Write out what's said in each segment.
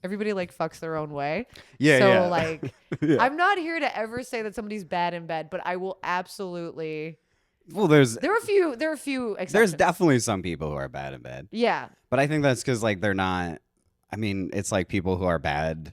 everybody like fucks their own way. Yeah, so yeah. like Yeah. I'm not here to ever say that somebody's bad in bed, but I will absolutely. Well, there's There are a few exceptions. there's definitely some people who are bad in bed. Yeah. But I think that's because like they're not. I mean, it's like people who are bad,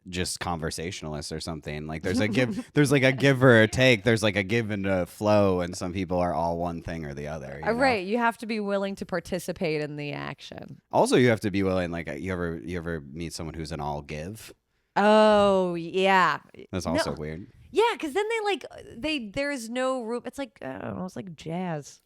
just conversationalists or something. Like there's a give, there's like a give or a take. There's like a give and a flow, and some people are all one thing or the other. You know? Right. You have to be willing to participate in the action. Also, you have to be willing. Like you ever meet someone who's an all give? Oh yeah. That's also weird. Yeah, because then there's no room. It's like I don't know. It's like jazz.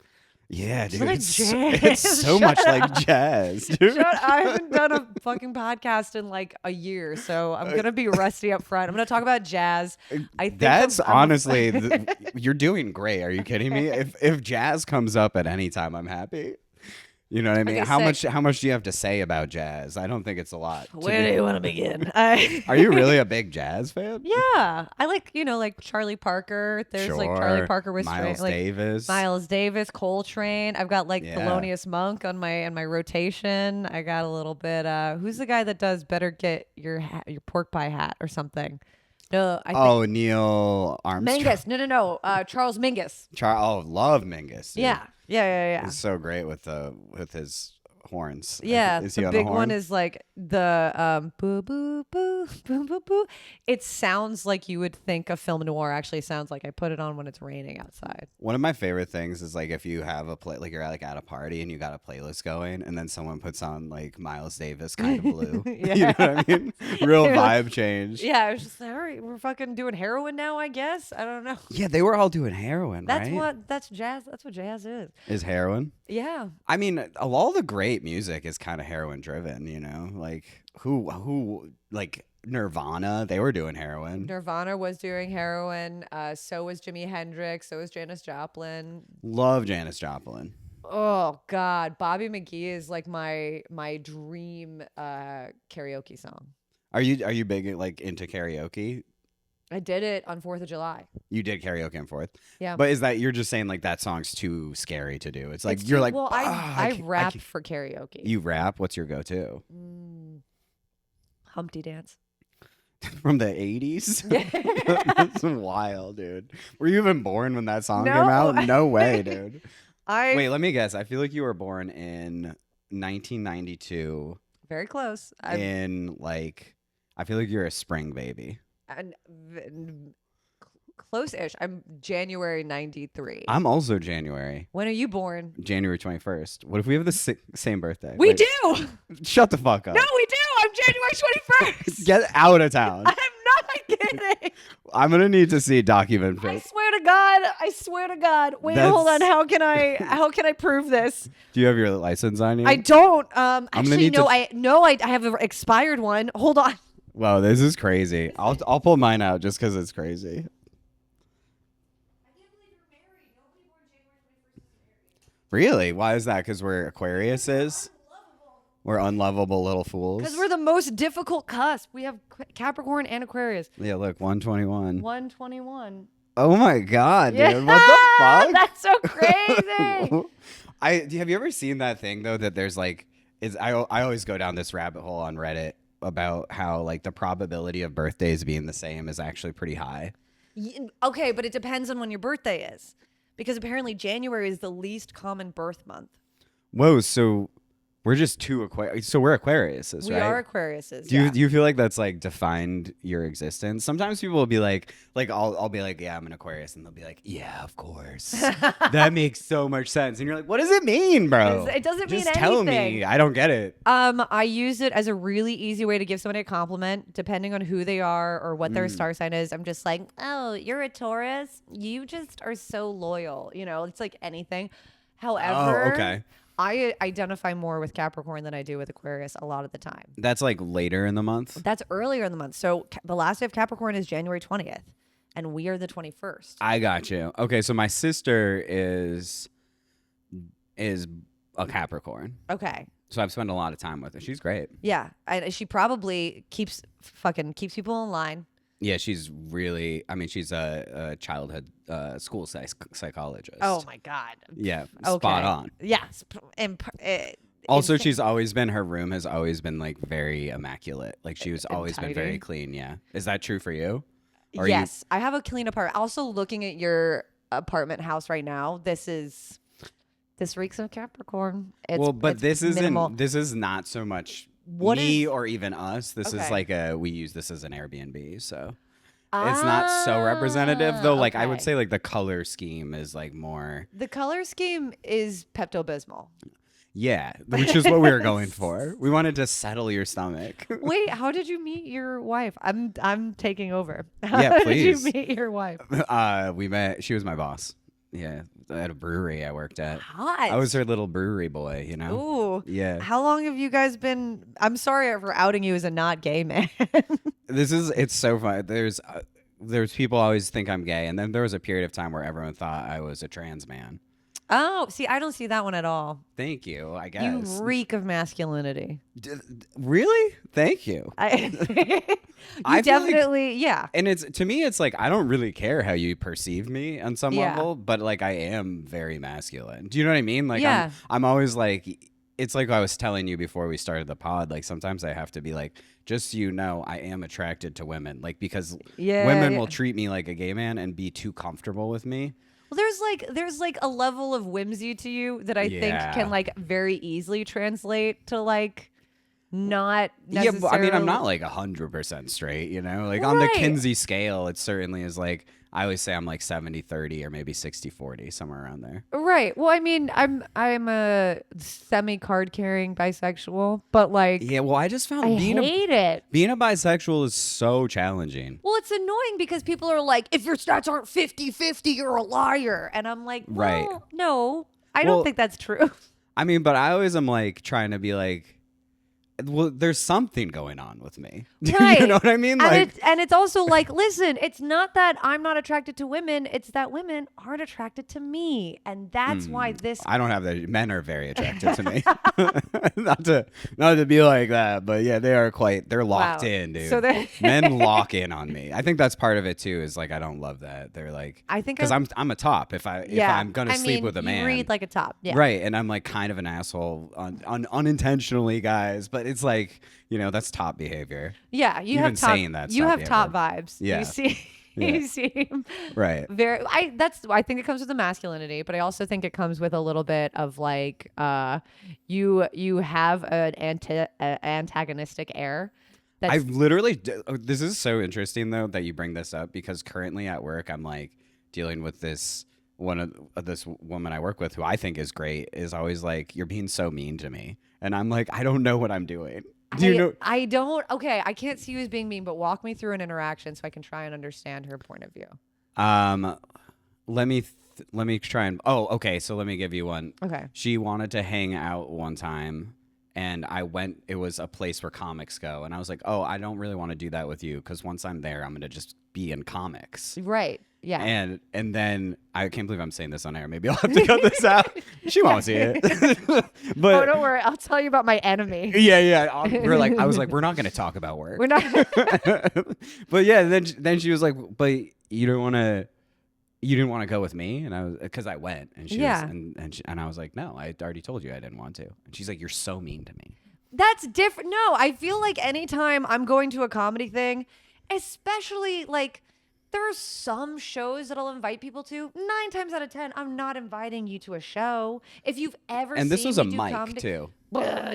Yeah, dude. like It's jazz. so much like jazz, dude. I haven't done a fucking podcast in like a year, so I'm gonna be rusty up front. I'm gonna talk about jazz. I think That's I'm honestly, you're doing great. Are you kidding me? If jazz comes up at any time, I'm happy. You know what I mean? Okay, How much do you have to say about jazz? I don't think it's a lot. Where do you want to begin? Are you really a big jazz fan? Yeah, I like like Charlie Parker. There's like Charlie Parker with Miles Davis. Miles Davis, Coltrane. I've got like Thelonious Monk on my rotation. I got a little bit. Who's the guy that does "Better Get Your Pork Pie Hat" or something? No, I think Neil Armstrong. Mingus. No. Charles Mingus. Love Mingus. Dude. Yeah. He's so great with his horns. Yeah, Is he the on big the horn? one is like the boo boo boo boo boo boo. It sounds like you would think a film noir actually sounds like. I put it on when it's raining outside. One of my favorite things is like if you have a like you're like at a party and you got a playlist going and then someone puts on like Miles Davis Kind of Blue. Yeah. You know what I mean? Real vibe change. Yeah, I was just like, all right, we're fucking doing heroin now, I guess. I don't know. Yeah, they were all doing heroin, right? That's jazz. That's what jazz is. Is heroin? Yeah. I mean, all the great music is kind of heroin driven, you know? Like who like Nirvana, they were doing heroin. Nirvana was doing heroin. So was Jimi Hendrix. So was Janis Joplin. Love Janis Joplin. Oh God, Bobby McGee is like my dream karaoke song. Are you big like into karaoke? I did it on 4th of July. You did karaoke on 4th? Yeah. But is that you're just saying like that song's too scary to do? It's like well, I rap for karaoke. You rap? What's your go-to? Humpty Dance. From the 80s? That's wild, dude. Were you even born when that song came No. out? No way, dude. Wait, let me guess. I feel like you were born in 1992. Very close. I feel like you're a spring baby. Close-ish. I'm January 93. I'm also January. When are you born? January 21st. What if we have the same birthday? We Wait, do. Shut the fuck up. No, we do. I'm January 21st. Get out of town. I'm not kidding. I'm gonna need to see document I pics. swear to God. Wait, hold on. How can I prove this? Do you have your license on you? I don't. need to- I have an expired one. Hold on. Wow, this is crazy. I'll pull mine out just because it's crazy. Really? Why is that? Because we're Aquariuses? We're unlovable little fools. Because we're the most difficult cusp. We have Capricorn and Aquarius. Yeah, look, 121. 121. Oh my god, dude! Yeah, What the fuck? that's so crazy. Have you ever seen that thing though that there's like I always go down this rabbit hole on Reddit about how like the probability of birthdays being the same is actually pretty high. Okay, but it depends on when your birthday is. Because apparently January is the least common birth month. Whoa, so we're just two Aquarius. So we're Aquariuses, we right? We are Aquariuses. Do you feel like that's like defined your existence? Sometimes people will be like I'll be like, yeah, I'm an Aquarius, and they'll be like, yeah, of course, that makes so much sense. And you're like, what does it mean, bro? It doesn't mean just anything. tell me. I don't get it. I use it as a really easy way to give somebody a compliment, depending on who they are or what their star sign is. I'm just like, oh, you're a Taurus. You just are so loyal. You know, it's like anything. However, okay. I identify more with Capricorn than I do with Aquarius a lot of the time. That's like later in the month? That's earlier in the month. So the last day of Capricorn is January 20th, and we are the 21st. I got you. Okay, so my sister is a Capricorn. Okay. So I've spent a lot of time with her. She's great. Yeah. She probably keeps people in line. Yeah, she's really, she's a childhood school psychologist. Oh, my God. Yeah, Okay. spot on. Yes. Also, insane. she's always been, her room has always been like very immaculate. Like she was And always been very tidy. clean. Yeah. Is that true for you? Or Yes, I have a clean apartment. Also, looking at your apartment house right now, this reeks of Capricorn. Well, but It's this minimal. isn't, this is not so much What me is or even us. This is okay? like we use this as an Airbnb. So it's not so representative though. Like I would Okay. say like the color scheme is like more, The color scheme is Pepto Bismol. yeah, which is what we were going for. We wanted to settle your stomach. Wait, how did you meet your wife? I'm taking over. How Yeah, did you please. meet your wife? We met, she was my boss. Yeah. At a brewery I worked at. Hot. I was her little brewery boy, you know? Ooh. Yeah. How long have you guys been? I'm sorry for outing you as a not gay man. It's so fun. There's people always think I'm gay, and then there was a period of time where everyone thought I was a trans man. Oh, see, I don't see that one at all. Thank you, I guess. You reek of masculinity. Really? Thank you. You I feel like- definitely, yeah. And it's, to me, it's like I don't really care how you perceive me on some Yeah. level, but like I am very masculine. Do you know what I mean? Like Yeah. I'm always like, it's like I was telling you before we started the pod. Like sometimes I have to be like, just so you know, I am attracted to women. Like because Yeah, women yeah. will treat me like a gay man and be too comfortable with me. Well, there's like a level of whimsy to you that I think Yeah. can like very easily translate to like not Yeah, necessarily. but I mean, I'm not like 100% straight, you know? Like on the Right. Kinsey scale, it certainly is like, I always say I'm like 70-30 or maybe 60-40, somewhere around there. Right. Well, I mean, I'm a semi card carrying bisexual, but like Yeah, well, I just found I being hate it. being a bisexual is so challenging. Well, it's annoying because people are like, if your stats aren't 50-50, you're a liar. And I'm like, well, Right. no, I Well, don't think that's true. I mean, but I always am like trying to be like, well, there's something going on with me. Right. You know what I mean? And it's also like, listen, it's not that I'm not attracted to women. It's that women aren't attracted to me. And that's why this. I don't have that. Men are very attractive to me. not to be like that, but yeah, they're locked Wow. in, dude. So they're- Men lock in on me. I think that's part of it too. Is like I don't love that. They're like, I think because I'm a top. If I'm gonna sleep with a man, You read like a top. Yeah. right? And I'm like kind of an asshole unintentionally, guys. But it's like, you know, that's top behavior. Yeah. You Even have top. saying that's You top have top vibes. Yeah. You see. Yeah. You seem Right. very. I think it comes with the masculinity, but I also think it comes with a little bit of like, you have an antagonistic air. That's I've literally. This is so interesting though that you bring this up because currently at work I'm like dealing with this this woman I work with who I think is great is always like, you're being so mean to me, and I'm like, I don't know what I'm doing. Do you know? I don't. Okay, I can't see you as being mean, but walk me through an interaction so I can try and understand her point of view. Let me try and. Oh, okay. So let me give you one. Okay. She wanted to hang out one time, and I went. It was a place where comics go, and I was like, oh, I don't really want to do that with you because once I'm there, I'm gonna just be in comics. Right. Yeah. And then I can't believe I'm saying this on air. Maybe I'll have to cut this out. She won't see it. But oh, don't worry. I'll tell you about my enemy. yeah. I was like, we're not gonna talk about work. We're not. But yeah, then she was like, but you didn't want to go with me, and I was, because I went, and she Yeah. was, and I was like, no, I already told you I didn't want to, and she's like, you're so mean to me. That's different. No, I feel like anytime I'm going to a comedy thing, especially like there are some shows that I'll invite people to. 9 times out of 10, I'm not inviting you to a show. If you've ever And this seen was me a do mic comedy, too.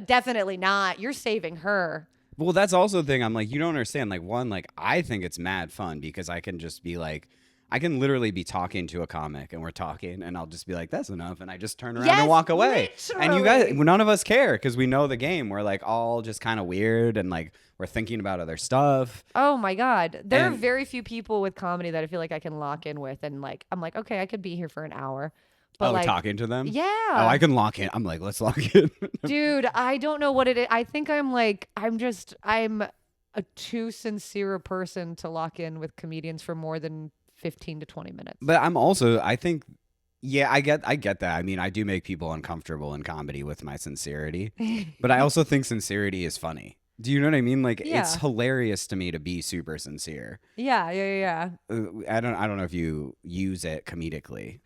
Definitely not. You're saving her. Well, that's also the thing. I'm like, you don't understand. Like, one, like, I think it's mad fun because I can just be like, I can literally be talking to a comic and we're talking and I'll just be like, that's enough. And I just turn around Yes, and walk away. And you guys, literally. none of us care because we know the game. We're like all just kind of weird and like we're thinking about other stuff. Oh my God. There are And- very few people with comedy that I feel like I can lock in with. And like, I'm like, okay, I could be here for an hour. But like, Talking to them? yeah. Oh, I can lock in. I'm like, let's lock in. Dude, I don't know what it is. I think I'm a too sincere a person to lock in with comedians for more than 15 to 20 minutes. But I'm also, I think, yeah, I get that. I mean, I do make people uncomfortable in comedy with my sincerity, but I also think sincerity is funny. Do you know what I mean? Like, Yeah. it's hilarious to me to be super sincere. Yeah. I don't know if you use it comedically.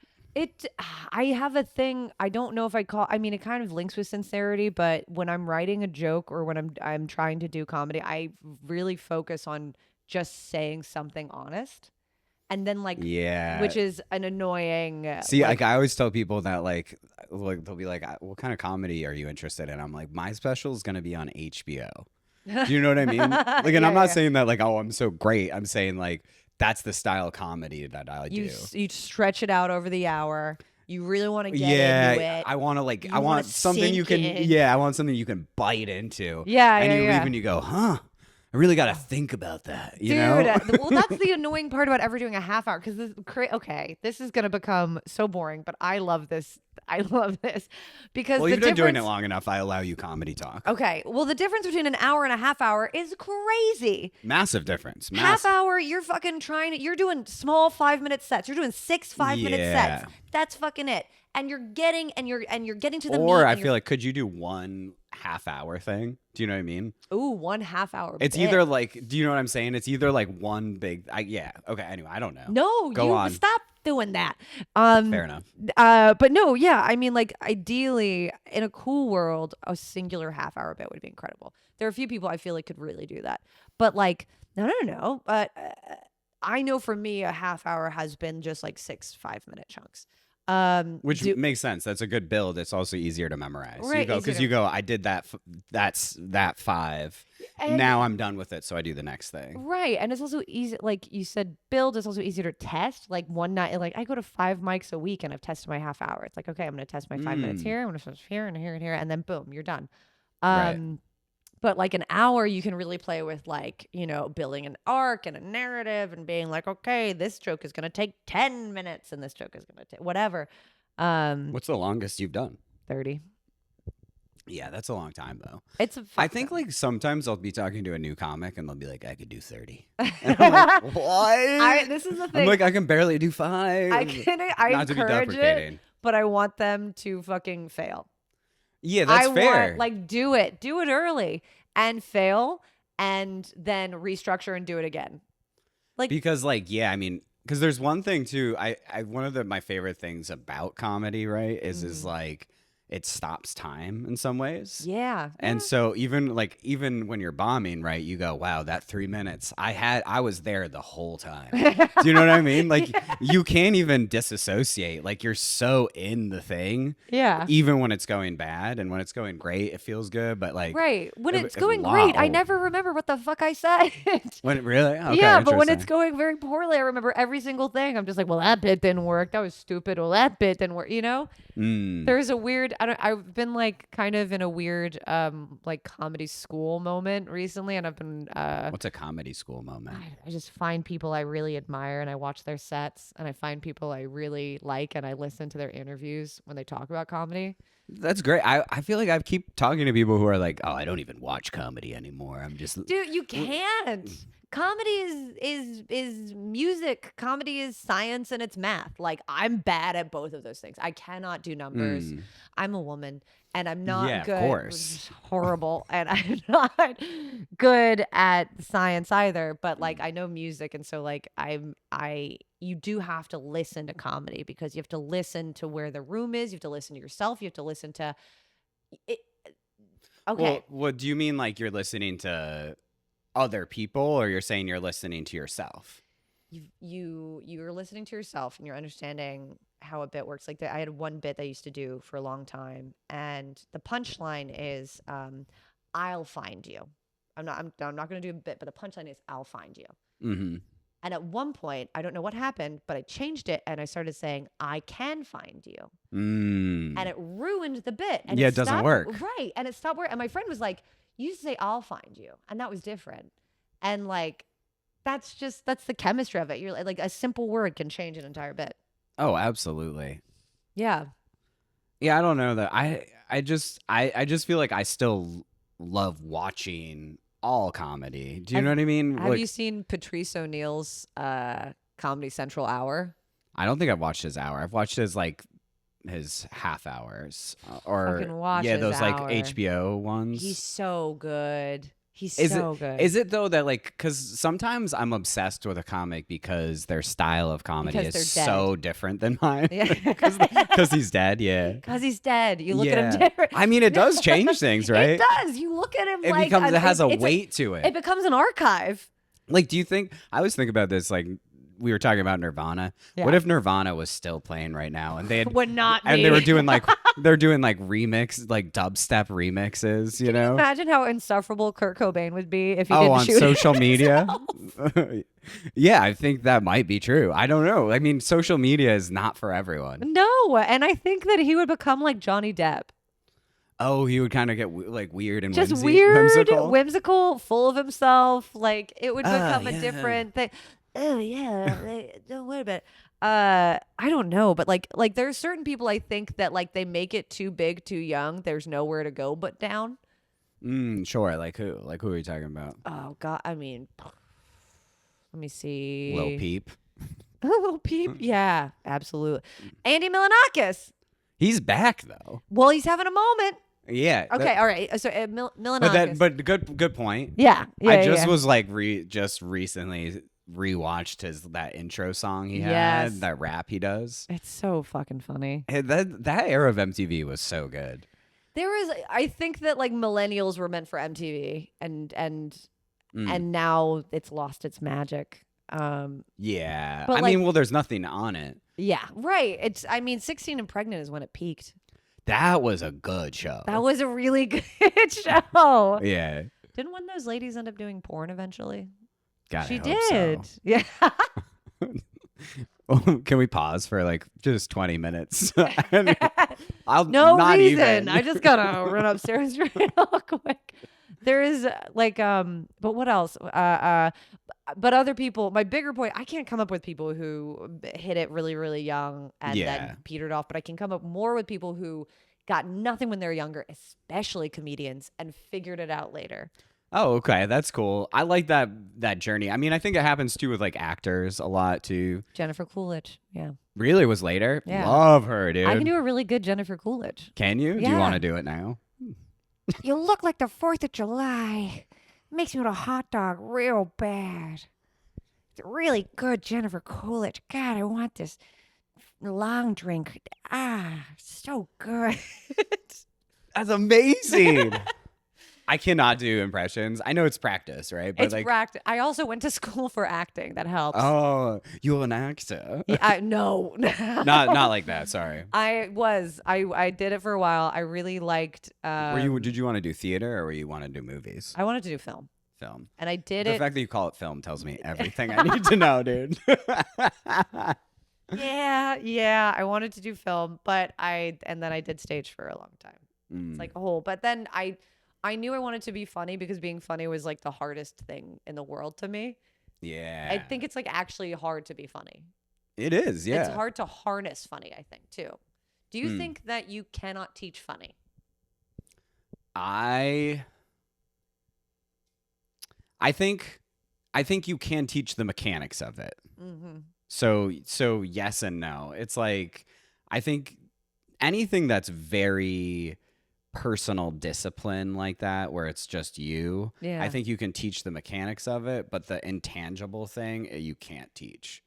I have a thing. I don't know if I mean, it kind of links with sincerity, but when I'm writing a joke or when I'm trying to do comedy, I really focus on just saying something honest. And then like, Yeah. which is an annoying, See, like, I always tell people that they'll be like, "What kind of comedy are you interested in?" I'm like, "My special is gonna be on HBO." Do you know what I mean? Like, and Yeah, I'm not yeah. saying that like, "Oh, I'm so great." I'm saying like that's the style of comedy that I do. You stretch it out over the hour. You really want to get into Yeah, it. I want to like, I You want want to something you sink can, in. yeah, I want something you can bite into. Yeah, And yeah, you leave yeah. and you go, huh? I really got to think about that, you Dude, know? well, that's the annoying part about ever doing a half hour because okay, this is gonna become so boring, but I love this. I love this because Well, the you've been doing it difference. long enough. I allow you comedy talk. Okay, well, the difference between an hour and a half hour is crazy. Massive difference. Half hour, you're fucking you're doing small 5 minute sets. You're doing six 5 minute Yeah. sets. That's fucking it. And you're getting you're getting to the meat. Or I and feel like, could you do one half-hour thing? Do you know what I mean? ooh, 1.5 hour. It's bit. either like, do you know what I'm saying? It's either like one big, yeah. Okay. Anyway, I don't know. No, Go you on. stop doing that. Fair enough. But no, yeah, I mean, like, ideally, in a cool world, a singular half hour bit would be incredible. There are a few people I feel like could really do that, but like, no. But I know for me, a half hour has been just like 6 5 minute chunks. Which makes sense. That's a good build. It's also easier to memorize. Right, You go easier because to- you go. I did that. That's that 5. And- Now I'm done with it, so I do the next thing. Right. And it's also easy, like you said, build is also easier to test. Like one night, like I go to 5 mics a week and I've tested my half hour. It's like, okay, I'm going to test my 5 minutes here. I'm going to test here and here and here. And then boom, you're done. Right. But like an hour, you can really play with like, building an arc and a narrative and being like, okay, this joke is going to take 10 minutes and this joke is going to take whatever. What's the longest you've done? 30. Yeah, that's a long time though. It's a I think like sometimes I'll be talking to a new comic and they'll be like, I could do 30. And I'm like, what? This is the thing. I'm like, I can barely do 5. I Not to be encourage it, deprecating. but I want them to fucking fail. Yeah, that's I fair. want, like, do it early and fail and then restructure and do it again. Like, because like, yeah, I mean, because there's one thing too. I one of my favorite things about comedy, right, is like it stops time in some ways. yeah. And so even when you're bombing, right, you go, wow, that 3 minutes, I was there the whole time. Do you know what I mean? Like you can't even disassociate. Like you're so in the thing. Yeah. Even when it's going bad, and when it's going great, it feels good. But like, Right. When it's a going lot- great, I oh. never remember what the fuck I said. When it really, okay, yeah, but when it's interesting. going very poorly, I remember every single thing. I'm just like, well, that bit didn't work. That was stupid. Well, that bit didn't work. There's a weird. I've been like kind of in a weird like comedy school moment recently, and I've been What's a comedy school moment? I just find people I really admire and I watch their sets, and I find people I really like and I listen to their interviews when they talk about comedy. That's great. I feel like I keep talking to people who are like, oh, I don't even watch comedy anymore. I'm just Dude, you can't. Comedy is music. Comedy is science and it's math. Like I'm bad at both of those things. I cannot do numbers. I'm a woman and I'm not Yeah, of good. course. Horrible. And I'm not good at science either. But like I know music, and so like you do have to listen to comedy because you have to listen to where the room is. You have to listen to yourself. You have to listen to it. Okay. Well, what do you mean? Like you're listening to other people, or you're saying you're listening to yourself? You're listening to yourself and you're understanding how a bit works. Like I had one bit that I used to do for a long time, and the punchline is I'll find you. I'm not going to do a bit, but the punchline is I'll find you. Mm-hmm. And at one point, I don't know what happened, but I changed it and I started saying I can find you. And it ruined the bit. And Yeah, it doesn't work. Right. And it stopped working. And my friend was like, you used to say I'll find you. And that was different. And like that's the chemistry of it. You're like a simple word can change an entire bit. Oh, absolutely. Yeah. Yeah, I don't know that. I just feel like I still love watching all comedy. Do you know what I mean? Have Like, you seen Patrice O'Neill's Comedy Central Hour? I don't think I've watched his hour. I've watched his half hours or Fucking watch yeah, his those like hour. HBO ones. He's so good. He's so good. Is it though that like, because sometimes I'm obsessed with a comic because their style of comedy Because is they're dead. so different than mine. Yeah. Because he's dead. Yeah. Because he's dead. You look at him different. I mean, it does change things, right? It does. You look at him It like becomes, it has a weight to it. It becomes an archive. Like, do you think, I always think about this, like, we were talking about Nirvana. Yeah. What if Nirvana was still playing right now and they had, Would not and be. they were doing like, they're doing like remix, like dubstep remixes, you know? Imagine how insufferable Kurt Cobain would be if he Oh, didn't on shoot social media? himself. Yeah, I think that might be true. I don't know. I mean, social media is not for everyone. No, and I think that he would become like Johnny Depp. Oh, he would kind of get like weird and Just weird, whimsical. full of himself. Like it would become a yeah. different thing. Oh yeah, don't worry about it. I don't know, but like there's certain people I think that like they make it too big too young. There's nowhere to go but down. Sure. Like who? Like who are you talking about? Oh God, I mean, let me see. Lil Peep. Lil Peep, yeah, absolutely. Andy Milonakis. He's back though. Well, he's having a moment. Yeah. Okay, all right. So Milonakis. But good point. Yeah. I just was like just recently rewatched that intro song he had, that rap he does. It's so fucking funny. That era of MTV was so good. I think that like millennials were meant for MTV and now it's lost its magic. Yeah. But I like, mean, well, there's nothing on it. Yeah, right. 16 and Pregnant is when it peaked. That was a good show. That was a really good show. Yeah. Didn't one of those ladies end up doing porn eventually? God, she I hope did. So. Yeah. Can we pause for like just 20 minutes? I'll no not reason. Even. I just gotta run upstairs real quick. There is like but what else? But other people, my bigger point, I can't come up with people who hit it really, really young and then petered off, but I can come up more with people who got nothing when they were younger, especially comedians, and figured it out later. Oh, okay. That's cool. I like that journey. I mean, I think it happens too with like actors a lot too. Jennifer Coolidge. Yeah. Really was later? Yeah. Love her, dude. I can do a really good Jennifer Coolidge. Can you? Yeah. Do you want to do it now? You look like the 4th of July. Makes me want a hot dog real bad. It's really good, Jennifer Coolidge. God, I want this long drink. So good. That's amazing. I cannot do impressions. I know it's practice, right? But it's practice. I also went to school for acting. That helps. Oh, you're an actor? Yeah, no. not like that. Sorry. I did it for a while. I really liked. Did you want to do theater or you want to do movies? I wanted to do film. Film. And I did it. The fact that you call it film tells me everything I need to know, dude. Yeah. I wanted to do film, but then I did stage for a long time. It's like a whole. But then I knew I wanted to be funny because being funny was like the hardest thing in the world to me. Yeah. I think it's like actually hard to be funny. It is, yeah. It's hard to harness funny, I think, too. Do you think that you cannot teach funny? I think you can teach the mechanics of it. Mm-hmm. So yes and no. It's like, I think anything that's very personal discipline like that, where it's just you, I think you can teach the mechanics of it, but the intangible thing you can't teach.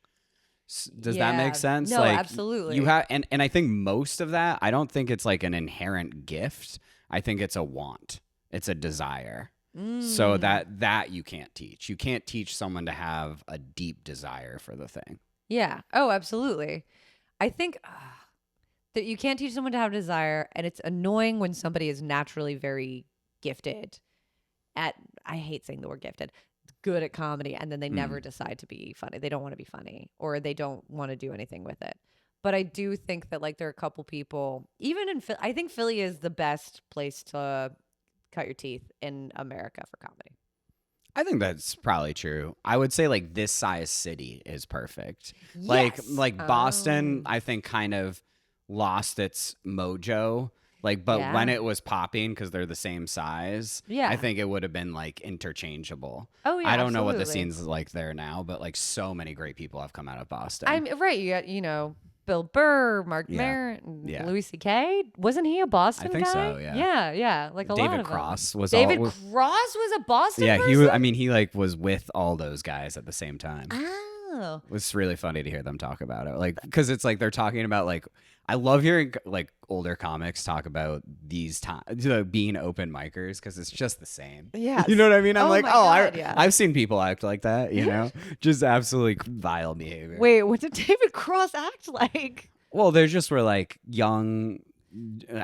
Does that make sense? No, like, absolutely. You have, and I think most of that, I don't think it's like an inherent gift. I think it's a want. It's a desire. So that you can't teach. You can't teach someone to have a deep desire for the thing. Yeah. Oh, absolutely. I think that you can't teach someone to have desire, and it's annoying when somebody is naturally very gifted at, I hate saying the word gifted, good at comedy, and then they never decide to be funny. They don't want to be funny, or they don't want to do anything with it. But I do think that like there are a couple people, even in Philly, I think Philly is the best place to cut your teeth in America for comedy. I think that's probably true. I would say like this size city is perfect. Yes. Like Boston, I think kind of lost its mojo. Like, but when it was popping, because they're the same size, I think it would have been like interchangeable. Oh yeah, I don't know what the scene's like there now, but like so many great people have come out of Boston. I'm right. You got, Bill Burr, Mark Yeah. Maron, Yeah. Louis C.K. Wasn't he a Boston I think guy? so, yeah. Yeah. Like a lot David of Cross them. was David all. Cross was a Boston Yeah, person? he was. I mean, he like was with all those guys at the same time. Oh. It was really funny to hear them talk about it, like because it's like they're talking about like I love hearing like older comics talk about these times being open micers because it's just the same. Yes. You know what I mean? I'm Oh like, my oh, God, yeah. I've seen people act like that. You know, just absolutely vile behavior. Wait, what did David Cross act like? Well, they just were like young,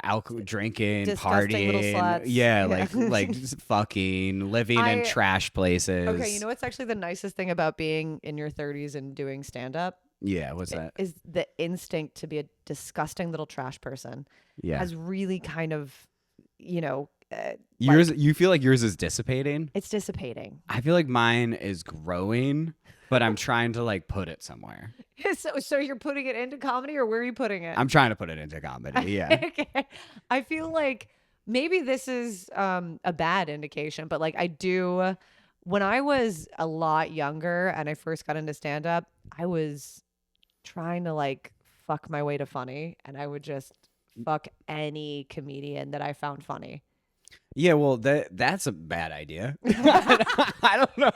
alcohol drinking, Disgusting little partying. sluts. Yeah, Yeah. like just fucking living in trash places. Okay, you know what's actually the nicest thing about being in your 30s and doing stand up? Yeah, what's that? Is the instinct to be a disgusting little trash person. Yeah. Has really kind of, Yours, you feel like yours is dissipating? it's dissipating. I feel like mine is growing, but I'm trying to like put it somewhere. So you're putting it into comedy, or where are you putting it? I'm trying to put it into comedy. Yeah. Okay. I feel like maybe this is a bad indication, but like when I was a lot younger and I first got into stand up, I was trying to like fuck my way to funny, and I would just fuck any comedian that I found funny. Yeah, well, that's a bad idea. I don't know.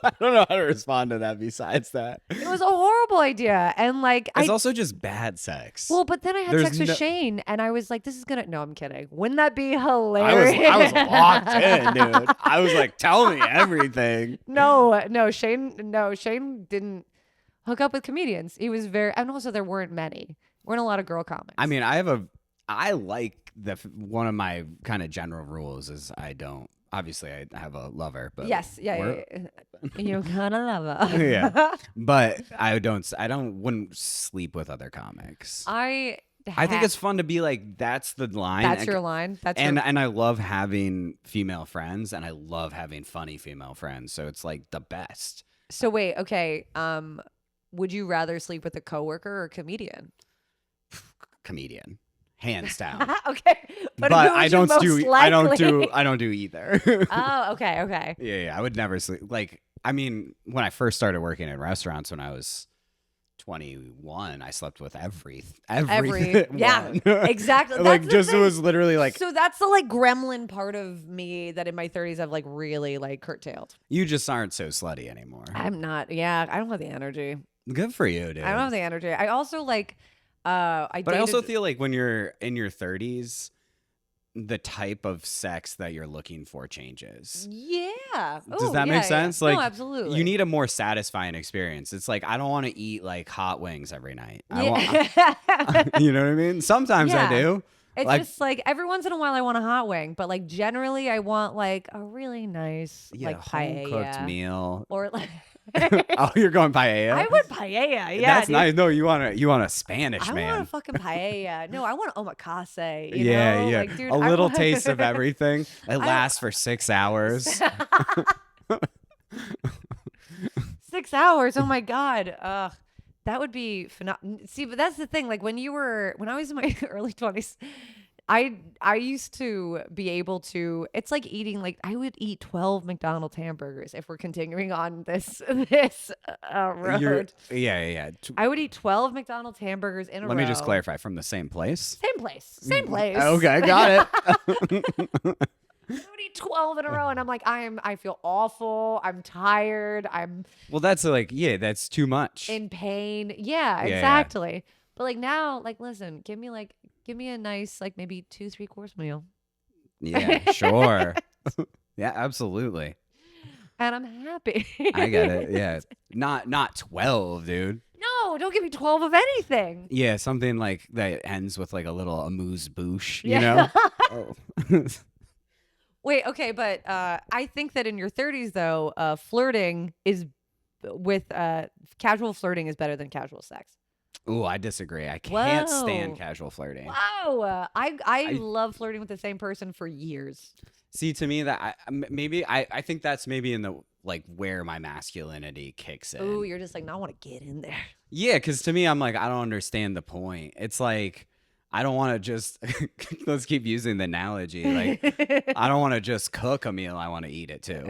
I don't know how to respond to that. Besides that, It was a horrible idea, and like it's also just bad sex. well, but then I had There's sex with no- Shane, and I was like, "This is gonna." No, I'm kidding. Wouldn't that be hilarious? I was locked in, dude. I was like, tell me everything. No, Shane didn't hook up with comedians. He was and also there weren't many. Weren't a lot of girl comics. I mean, I like one of my kind of general rules is I don't. Obviously, I have a lover, but yes, yeah. You kind of love her. Yeah. But wouldn't sleep with other comics. I think it's fun to be like, that's the line. That's your line. And I love having female friends, and I love having funny female friends. So it's like the best. So wait, okay. Would you rather sleep with a coworker or a comedian? Comedian, hands down. Okay, but who would I you don't most do likely? I don't do either. Oh, okay. Yeah, I would never sleep. Like, I mean, when I first started working in restaurants when I was 21, I slept with every yeah, one. exactly. Like, That's the just it thing. was literally like, So that's the like gremlin part of me that in my 30s I've like really like curtailed. you just aren't so slutty anymore. I'm not. Yeah, I don't have the energy. Good for you, dude. I don't have the energy. I also like. I also dated- feel like when you're in your 30s, the type of sex that you're looking for changes. Yeah. Does Ooh, that yeah, make sense? Yeah. Like, no, absolutely. you need a more satisfying experience. It's like, I don't want to eat like hot wings every night. Yeah. You know what I mean? Sometimes I Yeah. do. It's like, just like every once in a while I want a hot wing, but like generally I want like a really nice like home cooked paella meal. or like. Oh, you're going paella? I want paella. Yeah, That's dude. nice. No, you want a Spanish I man. want a fucking paella. No, I want omakase. You Yeah, know? yeah. Like, dude, a I little want- taste of everything. It lasts for 6 hours. 6 hours. Oh my god. That would be phenomenal. See, but that's the thing. Like when I was in my early 20s, I used to be able to. It's like eating. Like I would eat 12 McDonald's hamburgers if we're continuing on this road. Yeah. I would eat 12 McDonald's hamburgers in a row. Let me just clarify, from the same place? Same place. Okay, got it. I would eat 12 in a row, and I'm like, I feel awful. I'm tired. I'm Well, that's like, yeah, that's too much. in pain. Yeah, Yeah. exactly. But like now, like, listen, give me a nice, like maybe 2-3 course meal. Yeah, sure. Yeah, absolutely. And I'm happy. I get it. Yeah. Not 12, dude. No, don't give me 12 of anything. Yeah, something like that ends with like a little amuse-bouche, you Yeah. know? Oh. Wait, okay, but I think that in your 30s, though, flirting is with casual flirting is better than casual sex. Ooh, I disagree. I can't stand Whoa. casual flirting. Wow, I love flirting with the same person for years. See, to me, that I think that's maybe in the like where my masculinity kicks in. Ooh, you're just like, no, I want to get in there. Yeah, because to me, I'm like, I don't understand the point. It's like, I don't want to just let's keep using the analogy. Like, I don't want to just cook a meal. I want to eat it too.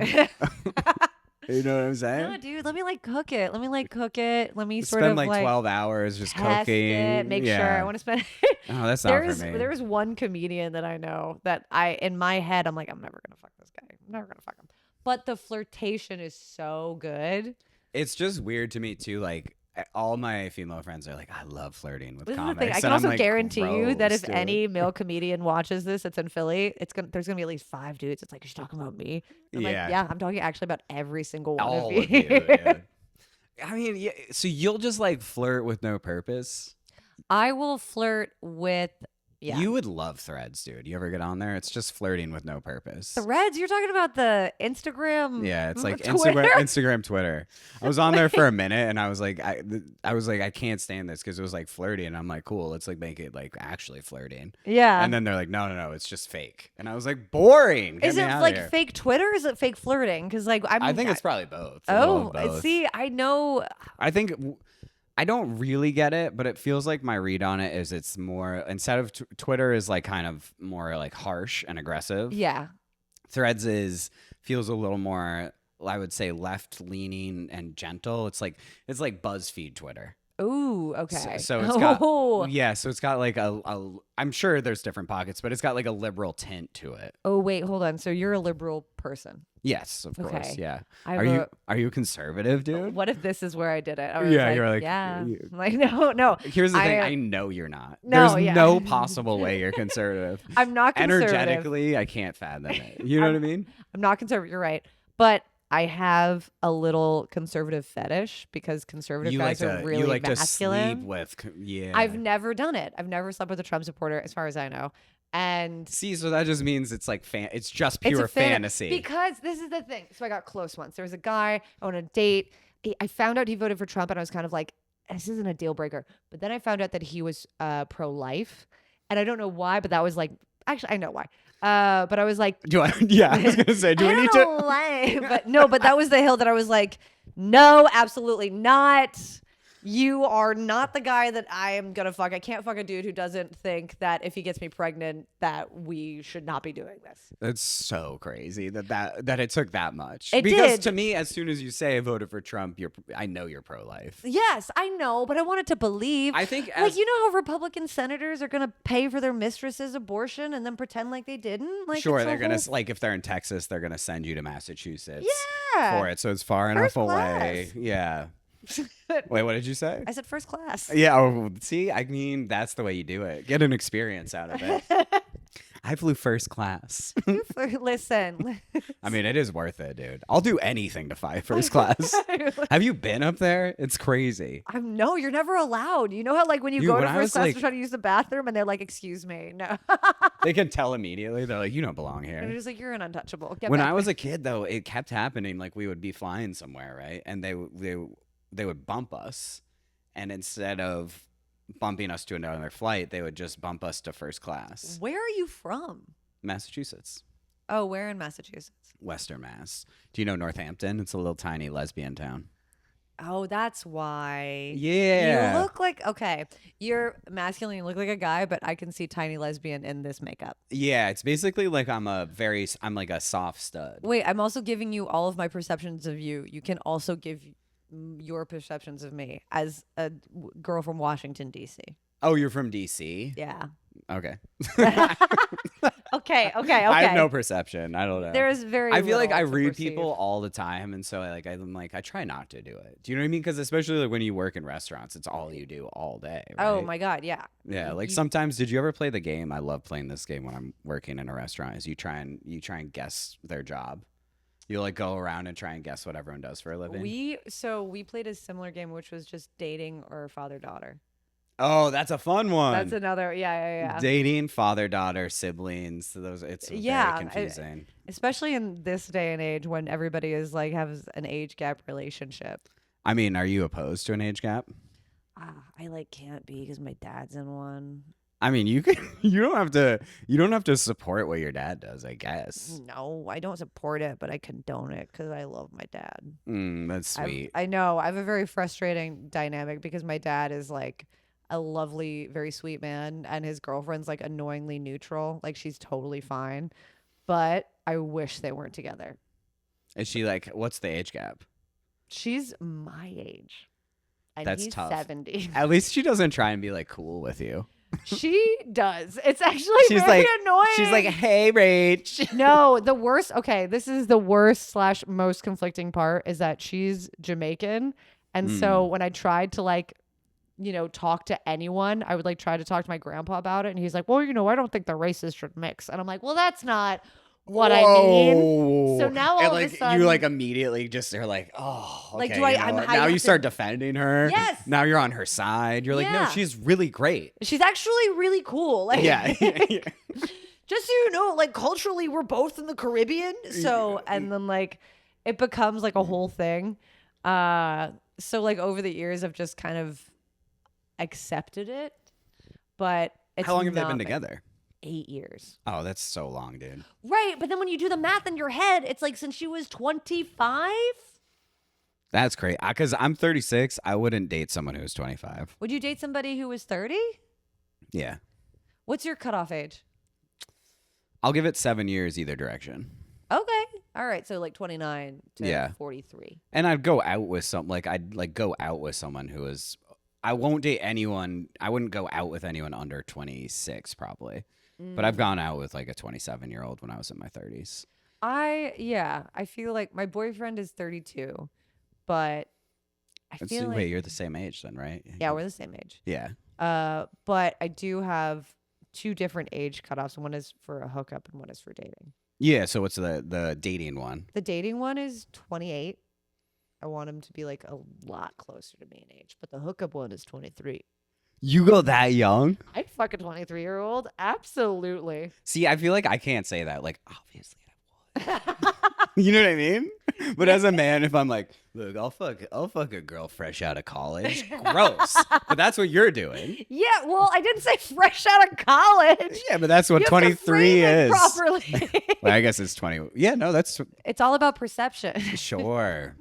You know what I'm saying? No, dude, let me like cook it. Let me like cook it. Let me sort Spend of like like 12 hours just test cooking. it, make sure. I want to spend. Oh, that's not for me. There's one comedian that I know that in my head I'm like, I'm never gonna fuck this guy. I'm never gonna fuck him. But the flirtation is so good. It's just weird to me too. Like all my female friends are like, I love flirting with This is the comics. thing. I can And I'm also like, guarantee you that gross, if dude. any male comedian watches this that's in Philly, there's gonna be at least 5 dudes. It's like, she's talking about me. I'm like, yeah, I'm talking actually about every single one all of you. of you. Dude. I mean, yeah, so you'll just like flirt with no purpose. I will flirt with. Yeah. You would love Threads, dude. You ever get on there? It's just flirting with no purpose. Threads? You're talking about the Instagram? Yeah, it's like Twitter? Instagram, Twitter. I was on there for a minute, and I was like, I can't stand this because it was like flirty, and I'm like, cool, let's like make it like actually flirting. Yeah. And then they're like, no, it's just fake, and I was like, boring. Get Is me it outta like here. fake Twitter? Or is it fake flirting? Because like I think it's probably both. A little of both. See, I know. I think. I don't really get it, but it feels like my read on it is it's more instead of Twitter is like kind of more like harsh and aggressive. Yeah. Threads feels a little more, I would say, left leaning and gentle. It's like BuzzFeed Twitter. Ooh, okay. So it's got yeah, so it's got like a I'm sure there's different pockets, but it's got like a liberal tint to it. Oh wait, hold on. So you're a liberal person? Yes, of course. Okay. Yeah. Are you conservative, dude? What if this is where I did it? Yeah, you're like, yeah. I'm like, no. Here's the thing. I know you're not. No, There's yeah. no possible way you're conservative. I'm not conservative. Energetically, I can't fathom it. You know what I mean? I'm not conservative. You're right. But I have a little conservative fetish because conservative guys are really you like masculine. To sleep with, yeah. I've never done it. I've never slept with a Trump supporter, as far as I know. And see, so that just means it's like it's just pure fantasy. Because this is the thing. So I got close once. There was a guy on a date. I found out he voted for Trump, and I was kind of like, this isn't a deal breaker. But then I found out that he was pro-life, and I don't know why, but that was like, actually, I know why. But I was like, yeah, I was gonna say, do I need to? Why? But no, but that was the hill that I was like, no, absolutely not. You are not the guy that I am gonna fuck. I can't fuck a dude who doesn't think that if he gets me pregnant, that we should not be doing this. That's so crazy that it took that much. It because did. To me, as soon as you say I voted for Trump, I know you're pro-life. Yes, I know, but I wanted to believe. I think like you know how Republican senators are gonna pay for their mistress's abortion and then pretend like they didn't. Like sure, they're gonna like if they're in Texas, they're gonna send you to Massachusetts. Yeah. For it, so it's far enough away. Yeah. Wait, what did you say? I said first class. Yeah. Oh, see, I mean, that's the way you do it. Get an experience out of it. I flew first class. Listen. I mean, it is worth it, dude. I'll do anything to fly first class. Have you been up there? It's crazy. No, you're never allowed. You know how like when you go to first class to try to use the bathroom and they're like, excuse me. No. They can tell immediately. They're like, you don't belong here. And they're just like, you're an untouchable. When I was a kid, though, it kept happening. Like we would be flying somewhere, right? And they would bump us. And instead of bumping us to another flight, they would just bump us to first class. Where are you from? Massachusetts. Oh, where in Massachusetts? Western Mass. Do you know Northampton? It's a little tiny lesbian town. Oh, that's why. Yeah. You look like, okay, you're masculine, you look like a guy, but I can see tiny lesbian in this makeup. Yeah, it's basically like I'm like a soft stud. Wait, I'm also giving you all of my perceptions of you. You can also give your perceptions of me as a girl from Washington, D.C. Oh, you're from D.C.? Yeah. Okay. Okay. I have no perception. I don't know. There's very I feel like I little to read perceive. people all the time, and so I try not to do it. Do you know what I mean? Because especially like when you work in restaurants, it's all you do all day. Right? Oh my God, yeah. Yeah, like sometimes. Did you ever play the game? I love playing this game when I'm working in a restaurant. Is you try and guess their job. You like go around and try and guess what everyone does for a living. We played a similar game, which was just dating or father-daughter. Oh, that's a fun one. That's another, yeah. Dating, father-daughter, siblings. It's very confusing. Especially in this day and age when everybody is like has an age gap relationship. I mean, are you opposed to an age gap? I like can't be because my dad's in one. I mean, you don't have to support what your dad does, I guess. No, I don't support it, but I condone it because I love my dad. That's sweet. I know. I have a very frustrating dynamic because my dad is like a lovely, very sweet man, and his girlfriend's like annoyingly neutral. Like she's totally fine, but I wish they weren't together. Is she like, what's the age gap? She's my age. And That's he's tough. 70. At least she doesn't try and be like cool with you. She does. It's actually very annoying. She's like, hey, Rach. No, the worst. Okay, this is the worst / most conflicting part is that she's Jamaican. And so when I tried to like, talk to anyone, I would like try to talk to my grandpa about it. And he's like, well, I don't think the races should mix. And I'm like, well, that's not what I mean. So now all and, of a sudden, you like immediately just are like, oh, okay, like, do I? now you start defending her. Yes. Now you're on her side. You're like, no, she's really great. She's actually really cool. Like, yeah. Just so you know, like culturally, we're both in the Caribbean. So, and then like, it becomes like a whole thing. So like over the years, I've just kind of accepted it. But it's how long have they been together? 8 years. Oh, that's so long, dude. Right. But then when you do the math in your head, it's like since she was 25. That's great. Because I'm 36. I wouldn't date someone who's 25. Would you date somebody who was 30? Yeah. What's your cutoff age? I'll give it 7 years either direction. Okay. All right. So like 29 to 43. And I'd go out with go out with someone who is, I won't date anyone. I wouldn't go out with anyone under 26 probably. But I've gone out with like a 27-year-old when I was in my 30s. I feel like my boyfriend is 32, but Wait, you're the same age then, right? Yeah, we're the same age. Yeah. But I do have 2 different age cutoffs. One is for a hookup and one is for dating. Yeah, so what's the dating one? The dating one is 28. I want him to be like a lot closer to me in age, but the hookup one is 23. You go that young? I'd fuck a 23-year-old. Absolutely. See, I feel like I can't say that. Like, obviously I would. You know what I mean? But as a man, if I'm like, look, I'll fuck a girl fresh out of college. Gross. But that's what you're doing. Yeah, well, I didn't say fresh out of college. Yeah, but that's what you 23 have to frame it is. properly. Well, I guess it's 20. Yeah, no, that's It's all about perception. Sure.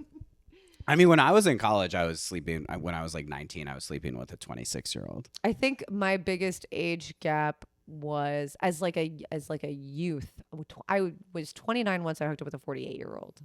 I mean, when I was in college, I was sleeping. When I was like 19, I was sleeping with a 26-year-old. I think my biggest age gap was as like a youth. I was 29 once I hooked up with a 48-year-old.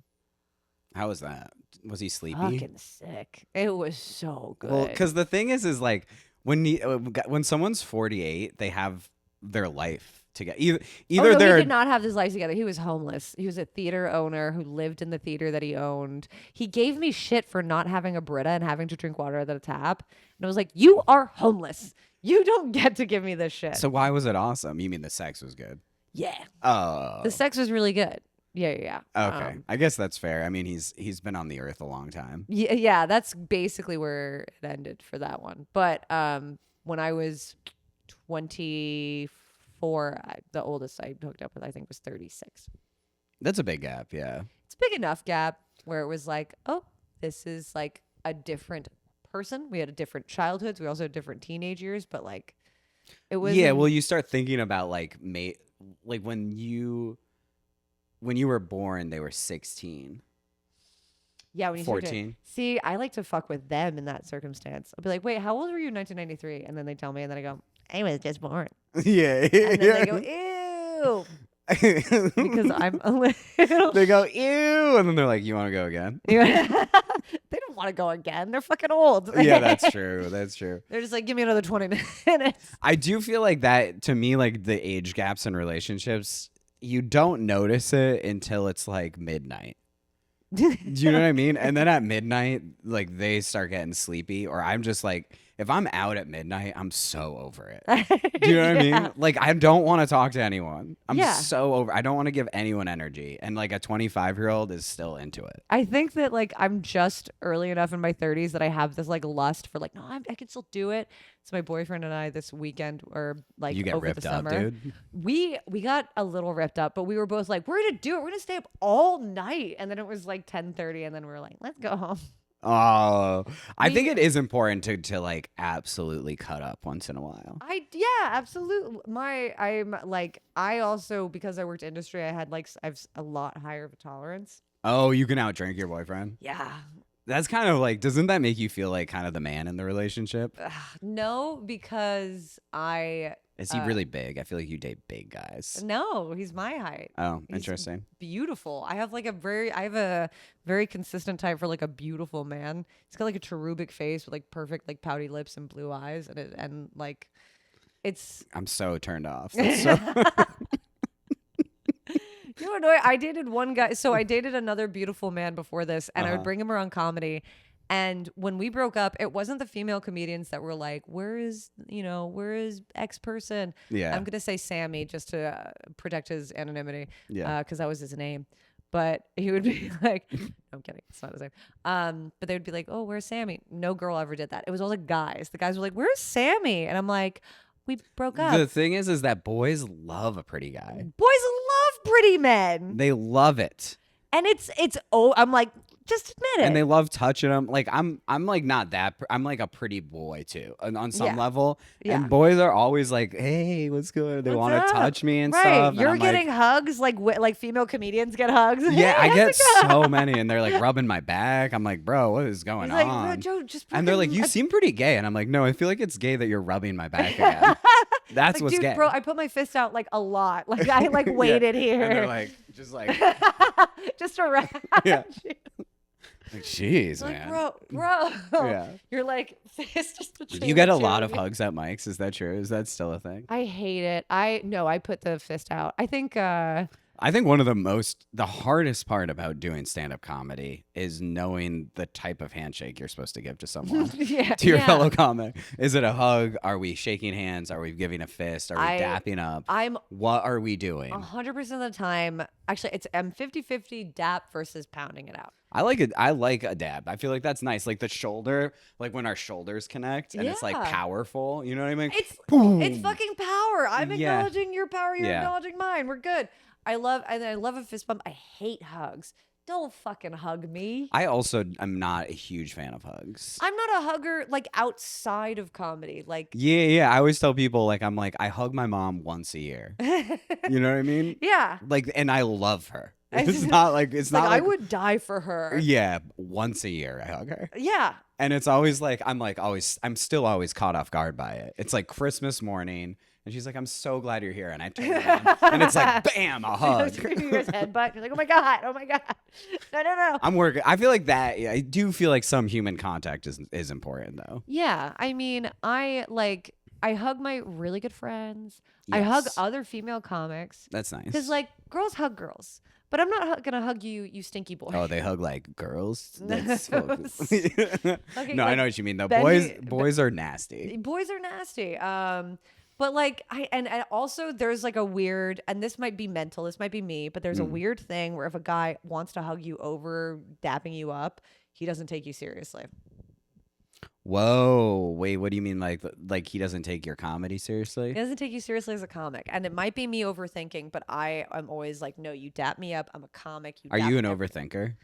How was that? Was he sleepy? Fucking sick. It was so good. Well, because the thing is like when someone's 48, they have their life together. Either he they're did not have his life together. He was homeless. He was a theater owner who lived in the theater that he owned. He gave me shit for not having a Brita and having to drink water out of the tap. And I was like, you are homeless. You don't get to give me this shit. So why was it awesome? You mean the sex was good? Yeah. Oh. The sex was really good. Yeah. Okay. I guess that's fair. I mean, he's been on the earth a long time. Yeah, that's basically where it ended for that one. But when I was 24, the oldest I hooked up with, I think, was 36. That's a big gap, yeah. It's a big enough gap where it was like, oh, this is like a different person. We had a different childhoods. We also had different teenage years, but like it was. Yeah, well, you start thinking about like when you were born, they were 16. Yeah, when you 14. See, I like to fuck with them in that circumstance. I'll be like, wait, how old were you in 1993? And then they tell me, and then I go, I was just born. Yeah. And then they go, ew. Because I'm a little. They go, ew. And then they're like, you want to go again? They don't want to go again. They're fucking old. Yeah, that's true. That's true. They're just like, give me another 20 minutes. I do feel like that, to me, like the age gaps in relationships, you don't notice it until it's like midnight. Do you know what I mean? And then at midnight, like they start getting sleepy, or I'm just like, if I'm out at midnight, I'm so over it. Do you know what I mean? Like, I don't want to talk to anyone. I'm so over. I don't want to give anyone energy. And like a 25-year-old is still into it. I think that like I'm just early enough in my 30s that I have this like lust for like, no, I can still do it. So my boyfriend and I this weekend, or like you get over ripped the up, summer, dude. we got a little ripped up, but we were both like, we're gonna do it. We're gonna stay up all night. And then it was like 10:30, and then we were like, let's go home. Oh, I think it is important to like absolutely cut up once in a while. Absolutely. I also, because I worked industry, I have a lot higher of a tolerance. Oh, you can outdrink your boyfriend? Yeah. That's kind of like, doesn't that make you feel like kind of the man in the relationship? No, because I Is he really big? I feel like you date big guys. No, he's my height. Oh, He's interesting. beautiful. I have a very consistent type for like a beautiful man. He's got like a cherubic face with like perfect like pouty lips and blue eyes, and like it's. I'm so turned off. That's so You know, annoying. I dated one guy. So I dated another beautiful man before this, and I would Uh-huh. bring him around comedy. And when we broke up, it wasn't the female comedians that were like, where is X person? Yeah. I'm going to say Sammy just to protect his anonymity. Yeah. Because that was his name. But he would be like, no, I'm kidding. It's not his name. But they would be like, oh, where's Sammy? No girl ever did that. It was all the guys. The guys were like, where's Sammy? And I'm like, we broke up. The thing is that boys love a pretty guy. Boys love pretty men. They love it. And I'm like, just admit it. And they love touching them. Like I'm like not that. I'm like a pretty boy too, on some Yeah. level. Yeah. And boys are always like, "Hey, what's good?" They What's want up? to touch me and right. stuff. You're and I'm getting hugs like female comedians get hugs. yeah, Hey, I how's get it going? so many, and they're like rubbing my back. I'm like, "Bro, what is going He's like, on?" "Bro, Joe, just And they're like, "You seem pretty gay," and I'm like, "No, I feel like it's gay that you're rubbing my back again. That's like, what's dude, gay." bro, I put my fist out like a lot. Like I like waited here. And they're like, just like, just around. Yeah. like, jeez, Like, man. bro. Yeah. You're like fist just between You get the a two lot of of you. hugs at Mike's. Is that true? Is that still a thing? I hate it. I put the fist out. I think I think one of the hardest part about doing stand-up comedy is knowing the type of handshake you're supposed to give to someone, yeah, to your yeah. fellow comic. Is it a hug? Are we shaking hands? Are we giving a fist? Are we dapping up? I'm What are we doing? 100% of the time. Actually, I'm 50-50 dap versus pounding it out. I like it. I like a dab. I feel like that's nice. Like the shoulder, like when our shoulders connect and it's like Yeah. powerful. You know what I mean? It's Boom. fucking power. I'm Yeah. acknowledging your power. You're Yeah. acknowledging mine. We're good. I love a fist bump. I hate hugs. Don't fucking hug me. I also am not a huge fan of hugs. I'm not a hugger like outside of comedy. Like Yeah. I always tell people I hug my mom once a year. You know what I mean? yeah. Like, and I love her. It's not like I would die for her. Yeah, once a year I hug her, Yeah. and it's always like I'm still always caught off guard by it. It's like Christmas morning, and she's like, "I'm so glad you're here," and I turn around, and it's like, bam, a hug. Screaming your headbutt. You're like, oh my god, no. I'm working. I feel like that. I do feel like some human contact is important though. Yeah, I mean, I hug my really good friends. I hug Yes. other female comics That's nice. because like girls hug girls, but I'm not gonna hug you, you stinky boy. Oh, they hug like girls. No. That's Okay, no, I like, know what you mean. though. Benji- boys are nasty. Boys are nasty. But like and also there's like a weird, and this might be mental, this might be me, but there's a weird thing where if a guy wants to hug you over dapping you up, he doesn't take you seriously. Whoa, wait, what do you mean? Like he doesn't take your comedy seriously? He doesn't take you seriously as a comic, and it might be me overthinking, but I'm always like, no, you dap me up. I'm a comic. Are dap you an me up. overthinker?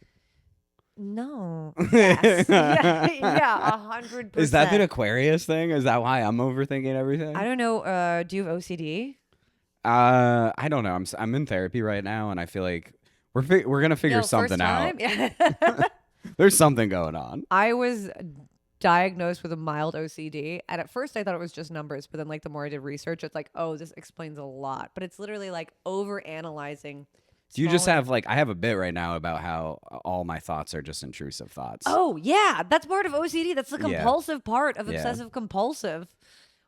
No. Yes. yeah, 100%. Is that the Aquarius thing? Is that why I'm overthinking everything? I don't know. Do you have OCD? I don't know. I'm in therapy right now, and I feel like we're gonna figure No, something first out. time? Yeah. There's something going on. I was diagnosed with a mild OCD, and at first I thought it was just numbers, but then like the more I did research, it's like, oh, this explains a lot. But it's literally like over analyzing. Do you just have I have a bit right now about how all my thoughts are just intrusive thoughts. Oh yeah, that's part of OCD. That's the Yeah. compulsive part of Yeah. obsessive compulsive.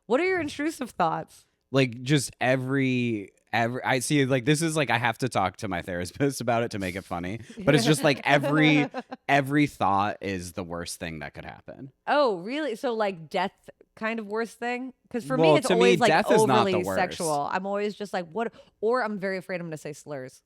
What are your intrusive thoughts? Like just every I see like this is like I have to talk to my therapist about it to make it funny. But it's just like every thought is the worst thing that could happen. Oh really? So like death kind of worst thing? Because for Well, me it's to me, always like death is not the overly worst. sexual. I'm always just like what, or I'm very afraid I'm gonna say slurs.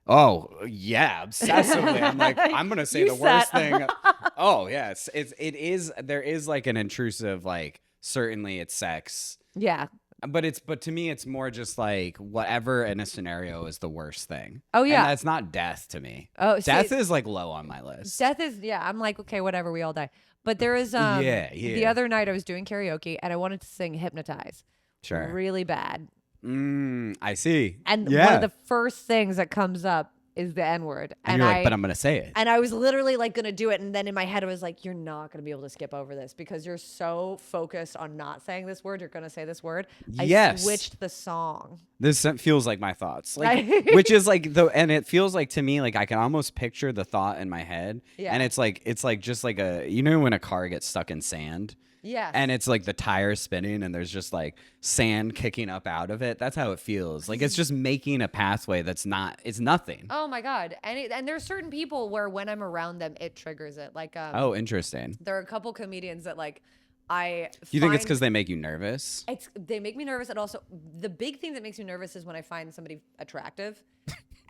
Oh yeah, obsessively. I'm like, I'm gonna say You the worst said- thing. Oh yes, it is. There is like an intrusive, like certainly it's sex, Yeah. but to me it's more just like whatever in a scenario is the worst thing. Oh yeah. and that's not death to me. Oh, see, Death is like low on my list. Death is, yeah, I'm like, okay, whatever, we all die. But there is Yeah. the other night I was doing karaoke and I wanted to sing Hypnotize. Sure. Really bad. I see. And yeah. one of the first things that comes up is the N-word. And you're like, but I'm going to say it. And I was literally like going to do it. And then in my head, I was like, you're not going to be able to skip over this because you're so focused on not saying this word. You're going to say this word. Yes. I switched the song. This feels like my thoughts, like, which is like and it feels like to me, like I can almost picture the thought in my head. Yeah. And it's like just like when a car gets stuck in sand. Yes. And it's like the tire spinning and there's just like sand kicking up out of it. That's how it feels. Like it's just making a pathway it's nothing. Oh my God. And there's certain people where when I'm around them, it triggers it. Like, oh, interesting. There are a couple comedians that like, Do you think it's because they make you nervous? They make me nervous. And also the big thing that makes me nervous is when I find somebody attractive.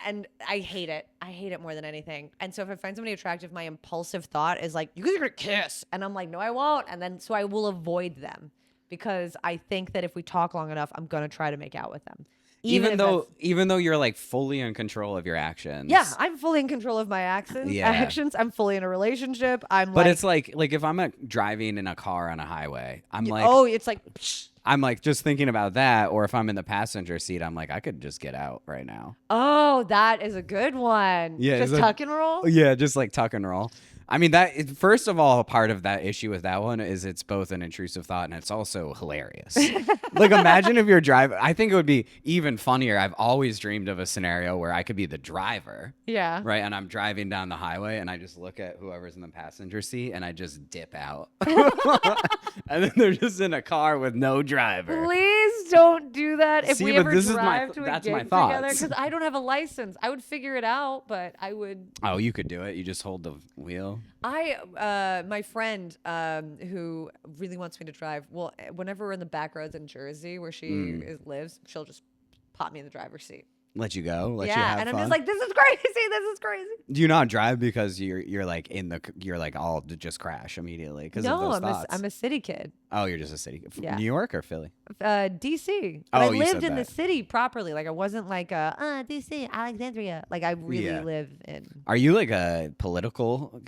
And I hate it. I hate it more than anything. And so if I find somebody attractive, my impulsive thought is like, you guys are going to kiss. And I'm like, no, I won't. And then so I will avoid them because I think that if we talk long enough, I'm going to try to make out with them. Even though you're like fully in control of your actions. Yeah, I'm fully in control of my actions. I'm fully in a relationship. But it's like if I'm driving in a car on a highway, I'm like, oh, it's like, psh. I'm like just thinking about that. Or if I'm in the passenger seat, I'm like, I could just get out right now. Oh, that is a good one. Yeah, just tuck and roll. Yeah, just like tuck and roll. I mean, first of all, part of that issue with that one is it's both an intrusive thought and it's also hilarious. Like, imagine if you're driving. I think it would be even funnier. I've always dreamed of a scenario where I could be the driver. Yeah. Right. And I'm driving down the highway and I just look at whoever's in the passenger seat and I just dip out. And then they're just in a car with no driver. Please don't do that. If we ever drive to a that's gig my thoughts. together, because I don't have a license. I would figure it out, but I would. Oh, you could do it. You just hold the wheel. My friend who really wants me to drive, well, whenever we're in the back roads in Jersey where she lives, she'll just pop me in the driver's seat. Let you go. Let you yeah, have and fun. I'm just like, this is crazy. This is crazy. Do you not drive because you're like you're like all to just crash immediately because of those thoughts? I'm a city kid. Oh, you're just a city. Yeah. New York or Philly? DC. But I lived in the city properly. Like I wasn't like DC, Alexandria. Like I really live in. Are you like a political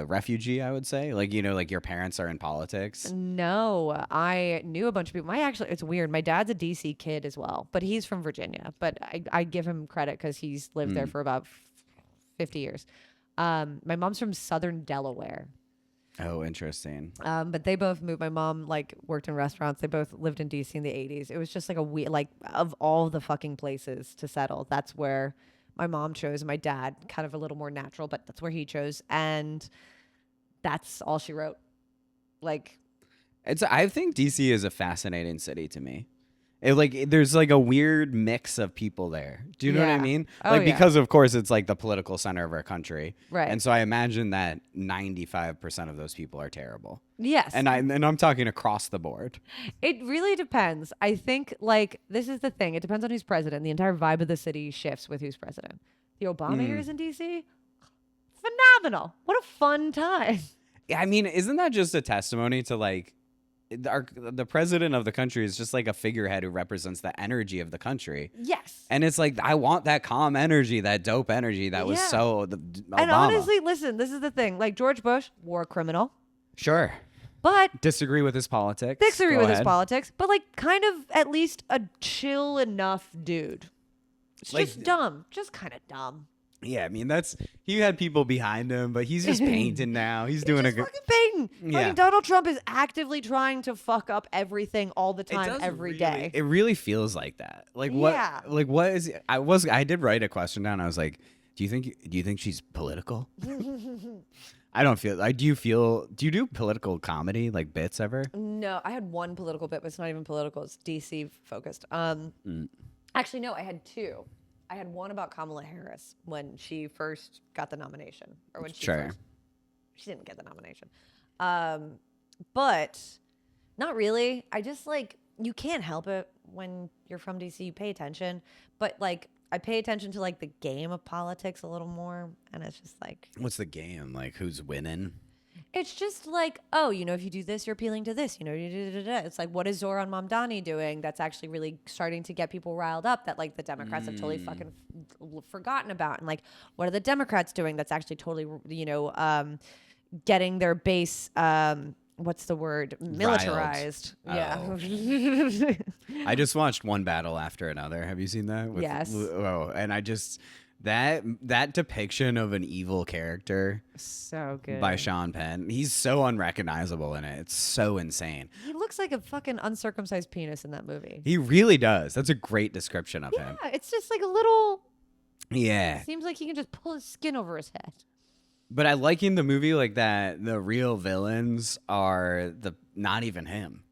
refugee? I would say, like like your parents are in politics. No, I knew a bunch of people. It's weird. My dad's a DC kid as well, but he's from Virginia. But I give him credit because he's lived there for about 50 years. My mom's from Southern Delaware. Oh, interesting. But they both moved. My mom worked in restaurants. They both lived in DC in the 80s. It was just like a weird, of all the fucking places to settle, that's where my mom chose. My dad, kind of a little more natural, but that's where he chose. And that's all she wrote. I think DC is a fascinating city to me. There's like a weird mix of people there. Do you know what I mean? Because of course it's like the political center of our country. Right. And so I imagine that 95% of those people are terrible. Yes. And I'm talking across the board. It really depends. I think this is the thing. It depends on who's president. The entire vibe of the city shifts with who's president. The Obama years in DC, phenomenal. What a fun time. I mean, isn't that just a testimony to the president of the country is just like a figurehead who represents the energy of the country. Yes. And it's like, I want that calm energy, that dope energy that was Obama. And honestly, listen, this is the thing. Like George Bush, war criminal. Sure. But disagree with his politics. His politics, but kind of at least a chill enough dude. It's just dumb. Just kind of dumb. Yeah, I mean he had people behind him, but he's just painting now. He's doing a good fucking painting. Yeah. Fucking Donald Trump is actively trying to fuck up everything all the time, every day. It really feels like that. What is? I did write a question down. I was like, do you think she's political? I don't feel. Do you do political comedy bits ever? No, I had one political bit, but it's not even political. It's DC focused. Actually, no, I had two. I had one about Kamala Harris when she first got the nomination, or when she didn't get the nomination. But not really. I just you can't help it when you're from DC. You pay attention, but I pay attention to the game of politics a little more, and it's just what's the game? Who's winning? It's just if you do this, you're appealing to this. It's what is Zoran Mamdani doing that's actually really starting to get people riled up that the Democrats have totally fucking forgotten about, and what are the Democrats doing that's actually totally getting their base what's the word? Militarized. Riled. Yeah. I just watched One Battle After Another. Have you seen that? Yes. Oh, and That depiction of an evil character So good. by Sean Penn, he's so unrecognizable in it. It's so insane. He looks like a fucking uncircumcised penis in that movie. He really does. That's a great description of him. Yeah, it's just like a little. Yeah. Seems like he can just pull his skin over his head. But I like in the movie like that the real villains are not even him.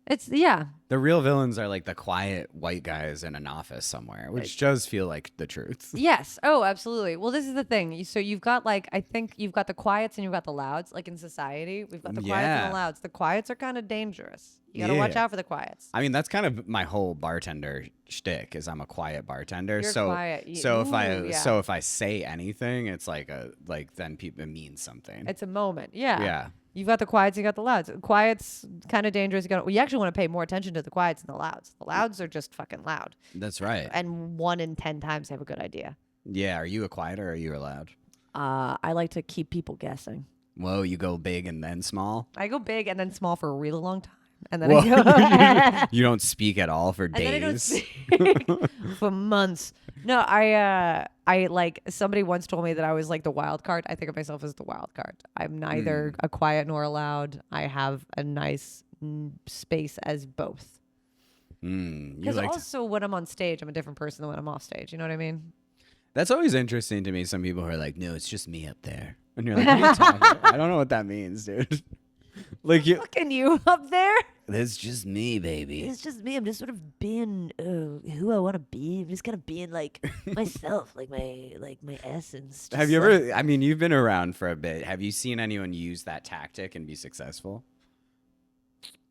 The real villains are like the quiet white guys in an office somewhere, which does feel like the truth. Yes. Oh, absolutely. Well, this is the thing. So you've got I think you've got the quiets and you've got the louds. Like in society, we've got the quiets and the louds. The quiets are kind of dangerous. You got to watch out for the quiets. I mean, that's kind of my whole bartender shtick is I'm a quiet bartender. You're so quiet. So if I say anything, it's then people, it means something. It's a moment. Yeah. Yeah. You've got the quiets, you got the louds. Quiets kind of dangerous. You actually want to pay more attention to the quiets than the louds. The louds are just fucking loud. That's right. And 1 in 10 times have a good idea. Yeah. Are you a quiet or are you a loud? I like to keep people guessing. Whoa, you go big and then small? I go big and then small for a really long time. And then I go you don't speak at all for days. And then I don't speak for months. No, I like somebody once told me that I was like the wild card. I think of myself as the wild card. I'm neither a quiet nor a loud. I have a nice space as both. Because also when I'm on stage, I'm a different person than when I'm off stage. You know what I mean? That's always interesting to me. Some people who are like, no, it's just me up there. And you're like, what are you talking about? I don't know what that means, dude. Like fucking you up there? It's just me, baby. It's just me. I'm just sort of being who I want to be. I'm just kind of being like myself, like my essence. Have you ever? I mean, you've been around for a bit. Have you seen anyone use that tactic and be successful?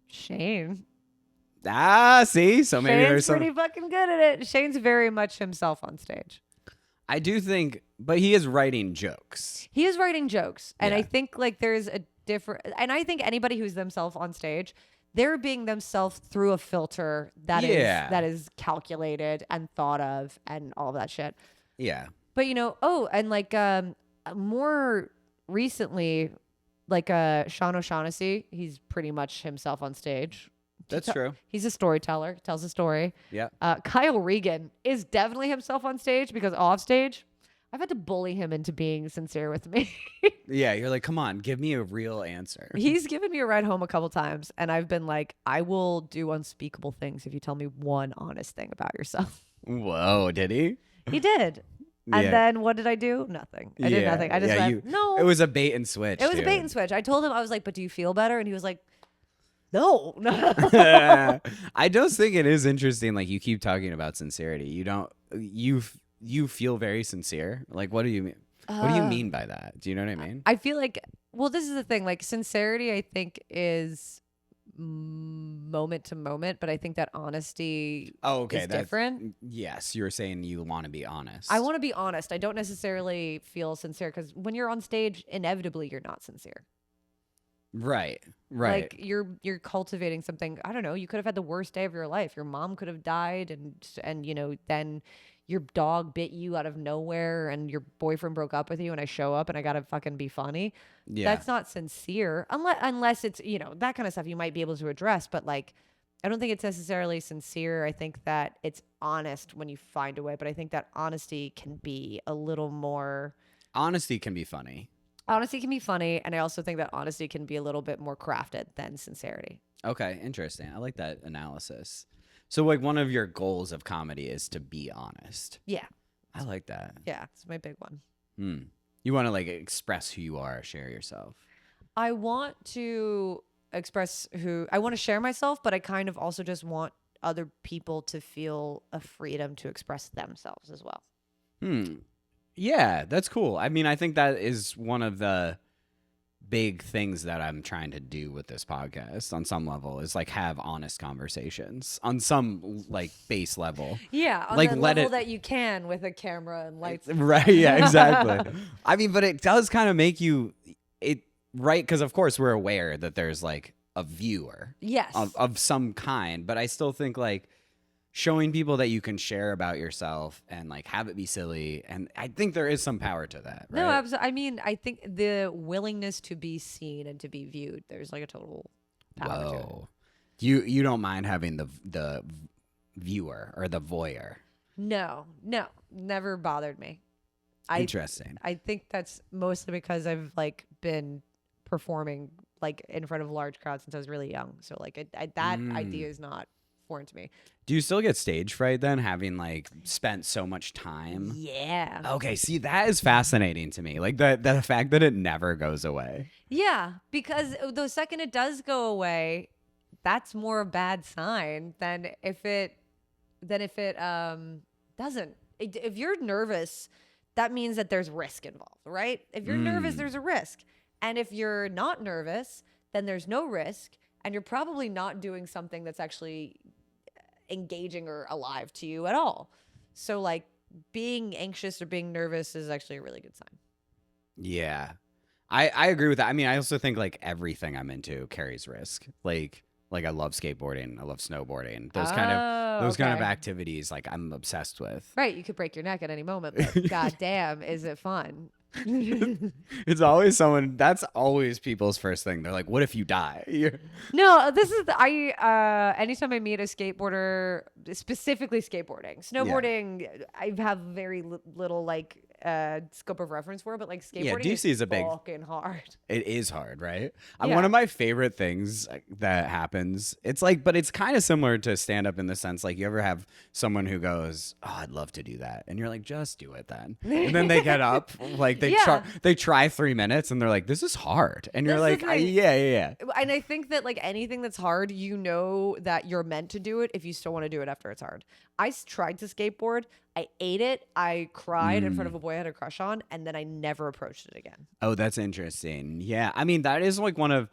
Shane. See, so maybe Shane's there's some. pretty fucking good at it. Shane's very much himself on stage. I do think, but he is writing jokes. He is writing jokes, and Yeah. I think like there's a different. And I think anybody who's themselves on stage, they're being themselves through a filter that is calculated and thought of and all of that shit. Yeah. But and like more recently, like Sean O'Shaughnessy, he's pretty much himself on stage. That's true. He's a storyteller, tells a story. Yeah. Kyle Regan is definitely himself on stage because off stage, I've had to bully him into being sincere with me. Yeah, you're like, come on, give me a real answer. He's given me a ride home a couple times, and I've been like, I will do unspeakable things if you tell me one honest thing about yourself. Whoa, did he? He did. And then what did I do? Nothing. I did nothing. I just went, no. It was a bait and switch. It was a bait and switch. I told him, I was like, but do you feel better? And he was like, no. I just think it is interesting. Like you keep talking about sincerity. You feel very sincere. Like, what do you mean? What do you mean by that? Do you know what I mean? I feel like, well, this is the thing. Like sincerity, I think is moment to moment, but I think that honesty is different. Yes, you were saying you want to be honest. I want to be honest. I don't necessarily feel sincere because when you're on stage, inevitably you're not sincere. Right. Like you're cultivating something. I don't know. You could have had the worst day of your life. Your mom could have died, and then your dog bit you out of nowhere, and your boyfriend broke up with you, and I show up and I gotta fucking be funny. Yeah. That's not sincere unless it's that kind of stuff you might be able to address. But like, I don't think it's necessarily sincere. I think that it's honest when you find a way. But I think that honesty can be a little more. Honesty can be funny. Honesty can be funny, and I also think that honesty can be a little bit more crafted than sincerity. Okay, interesting. I like that analysis. So, like, one of your goals of comedy is to be honest. Yeah. I like that. Yeah, it's my big one. You want to, like, express who you are, share yourself. I want to I want to share myself, but I kind of also just want other people to feel a freedom to express themselves as well. Yeah, that's cool. I mean, I think that is one of the big things that I'm trying to do with this podcast on some level is like have honest conversations on some like base level. Yeah, on like the level that you can with a camera and lights. Right, yeah, exactly. I mean, but it does kind of make you right, because of course we're aware that there's like a viewer. Yes. Of some kind, but I still think like showing people that you can share about yourself and like have it be silly, and I think there is some power to that. Right? No, absolutely. I mean, I think the willingness to be seen and to be viewed, there's like a total power to it. You don't mind having the viewer or the voyeur? No, never bothered me. Interesting. I think that's mostly because I've like been performing like in front of large crowds since I was really young. So like that idea is not foreign to me. Do you still get stage fright then, having like spent so much time? Yeah. Okay, see, that is fascinating to me. Like the fact that it never goes away. Yeah, because the second it does go away, that's more a bad sign than if it doesn't. If you're nervous, that means that there's risk involved, right? If you're nervous, there's a risk. And if you're not nervous, then there's no risk, and you're probably not doing something that's actually engaging or alive to you at all. So like being anxious or being nervous is actually a really good sign. Yeah. I agree with that. I mean, I also think like everything I'm into carries risk. Like I love skateboarding, I love snowboarding. Those kind of activities like I'm obsessed with. Right, you could break your neck at any moment, but goddamn, is it fun? It's always that's always people's first thing. They're like, what if you die? No, this is anytime I meet a skateboarder, specifically skateboarding. Snowboarding, I have very little like scope of reference for, but like skateboarding DC is a big fucking hard. It is hard, right? One of my favorite things that happens, it's like, but it's kind of similar to stand up in the sense like you ever have someone who goes, oh, I'd love to do that, and you're like, just do it then, and then they get up, like they try 3 minutes and they're like, this is hard, and you're like, yeah. And I think that like anything that's hard, you know that you're meant to do it if you still want to do it after it's hard. I tried to skateboard. I ate it. I cried in front of a boy I had a crush on, and then I never approached it again. Oh, that's interesting. Yeah, I mean, that is like one of,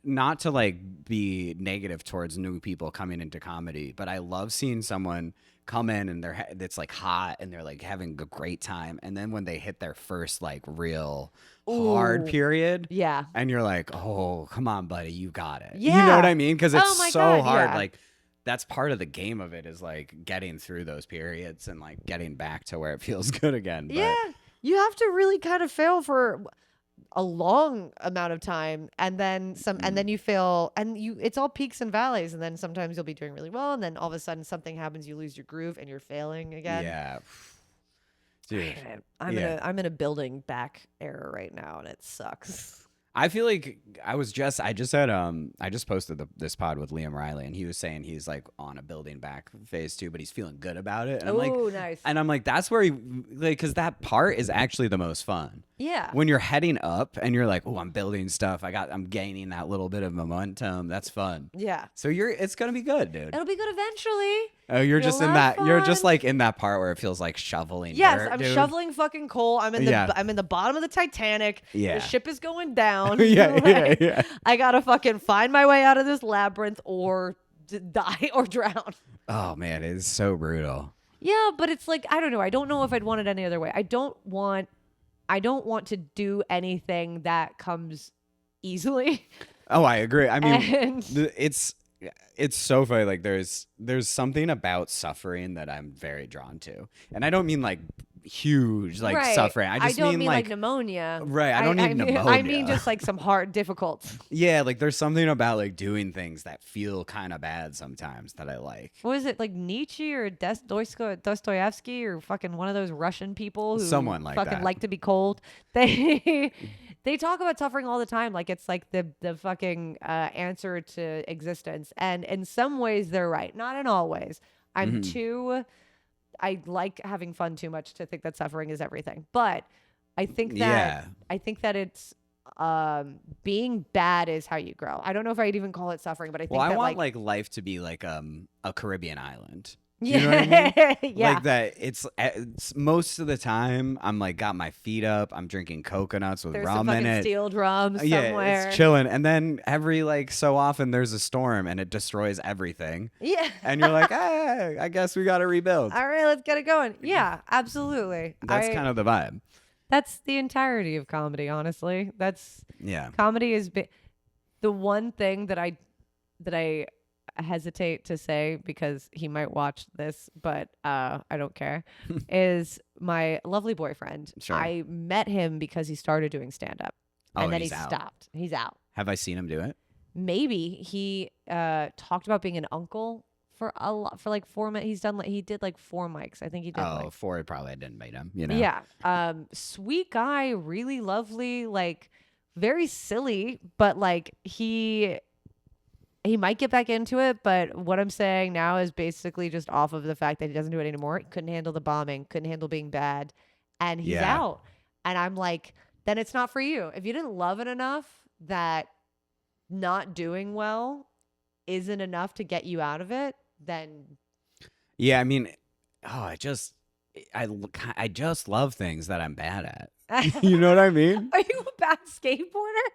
not to like be negative towards new people coming into comedy, but I love seeing someone come in and it's like hot and they're like having a great time, and then when they hit their first like real hard period, and you're like, oh, come on, buddy, you got it. You know what I mean? Because it's so hard. Like that's part of the game of it, is like getting through those periods and like getting back to where it feels good again. But you have to really kind of fail for a long amount of time, and then and then you fail, and it's all peaks and valleys, and then sometimes you'll be doing really well, and then all of a sudden something happens, you lose your groove and you're failing again. Yeah. Dude. I'm in a building back era right now, and it sucks. I feel like I just posted this pod with Liam Riley, and he was saying he's like on a building back phase too, but he's feeling good about it. And nice. And I'm like, that's where he, like, because that part is actually the most fun. Yeah. When you're heading up and you're like, oh, I'm building stuff. I'm gaining that little bit of momentum. That's fun. Yeah. So it's gonna be good, dude. It'll be good eventually. Oh, you're just in that. Fun. You're just like in that part where it feels like shoveling. Yes, dirt, I'm dude. shoveling fucking coal. I'm in the bottom of the Titanic. Yeah. The ship is going down. yeah. I gotta fucking find my way out of this labyrinth or die or drown. Oh man, it is so brutal. Yeah, but it's like, I don't know. I don't know if I'd want it any other way. I don't want to do anything that comes easily. Oh, I agree. I mean, it's so funny. Like there's something about suffering that I'm very drawn to, and I don't mean like huge like suffering. I just mean like pneumonia. Right. I don't need pneumonia. I mean just like some hard, difficult. Yeah, like there's something about like doing things that feel kind of bad sometimes that I like. What is it, like Nietzsche or Dostoevsky or fucking one of those Russian people who someone like fucking that. like to be cold? They talk about suffering all the time, like it's like the fucking answer to existence. And in some ways they're right, not in all ways. I like having fun too much to think that suffering is everything. But I think that it's being bad is how you grow. I don't know if I'd even call it suffering, but I think I want like life to be like a Caribbean island. Yeah. You know what I mean? Yeah. Like that it's most of the time I'm like got my feet up, I'm drinking coconuts with there's rum some in fucking it. steel drums somewhere. Yeah, it's chilling. And then every like so often there's a storm and it destroys everything. Yeah. And you're like, I guess we gotta rebuild. All right, let's get it going. Yeah, absolutely. That's kind of the vibe. That's the entirety of comedy, honestly. Comedy is the one thing that I hesitate to say because he might watch this, but I don't care, is my lovely boyfriend. Sure. I met him because he started doing stand-up, and then he stopped. He's out. Have I seen him do it? Maybe. He talked about being an uncle for a lot, for like 4 minutes. He did like 4 mics. I think he did like 4 probably didn't meet him, you know? yeah. Sweet guy, really lovely, like very silly, but like he might get back into it, but what I'm saying now is basically just off of the fact that he doesn't do it anymore. He couldn't handle the bombing, couldn't handle being bad, and he's Yeah. out. And I'm like, then it's not for you. If you didn't love it enough that not doing well isn't enough to get you out of it, then Yeah, I mean, I just love things that I'm bad at. You know what I mean? Are you a bad skateboarder?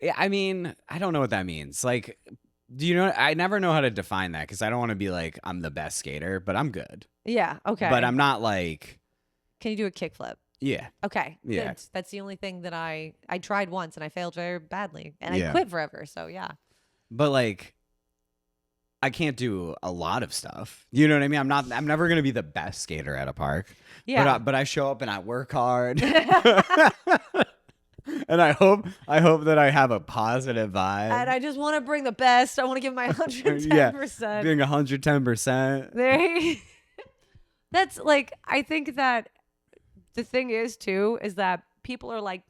Yeah, I mean, I don't know what that means. Like, do you know? I never know how to define that because I don't want to be like I'm the best skater, but I'm good. Yeah, okay. But I'm not like. Can you do a kickflip? Yeah. Okay. Yeah. Good. That's the only thing that I tried once and I failed very badly and Yeah. I quit forever. So yeah. But like, I can't do a lot of stuff. You know what I mean? I'm never gonna be the best skater at a park. Yeah. But I show up and I work hard. And I hope that I have a positive vibe. And I just want to bring the best. I want to give my 110%. Yeah, being 110%. There. That's like, I think that the thing is too, is that people are like,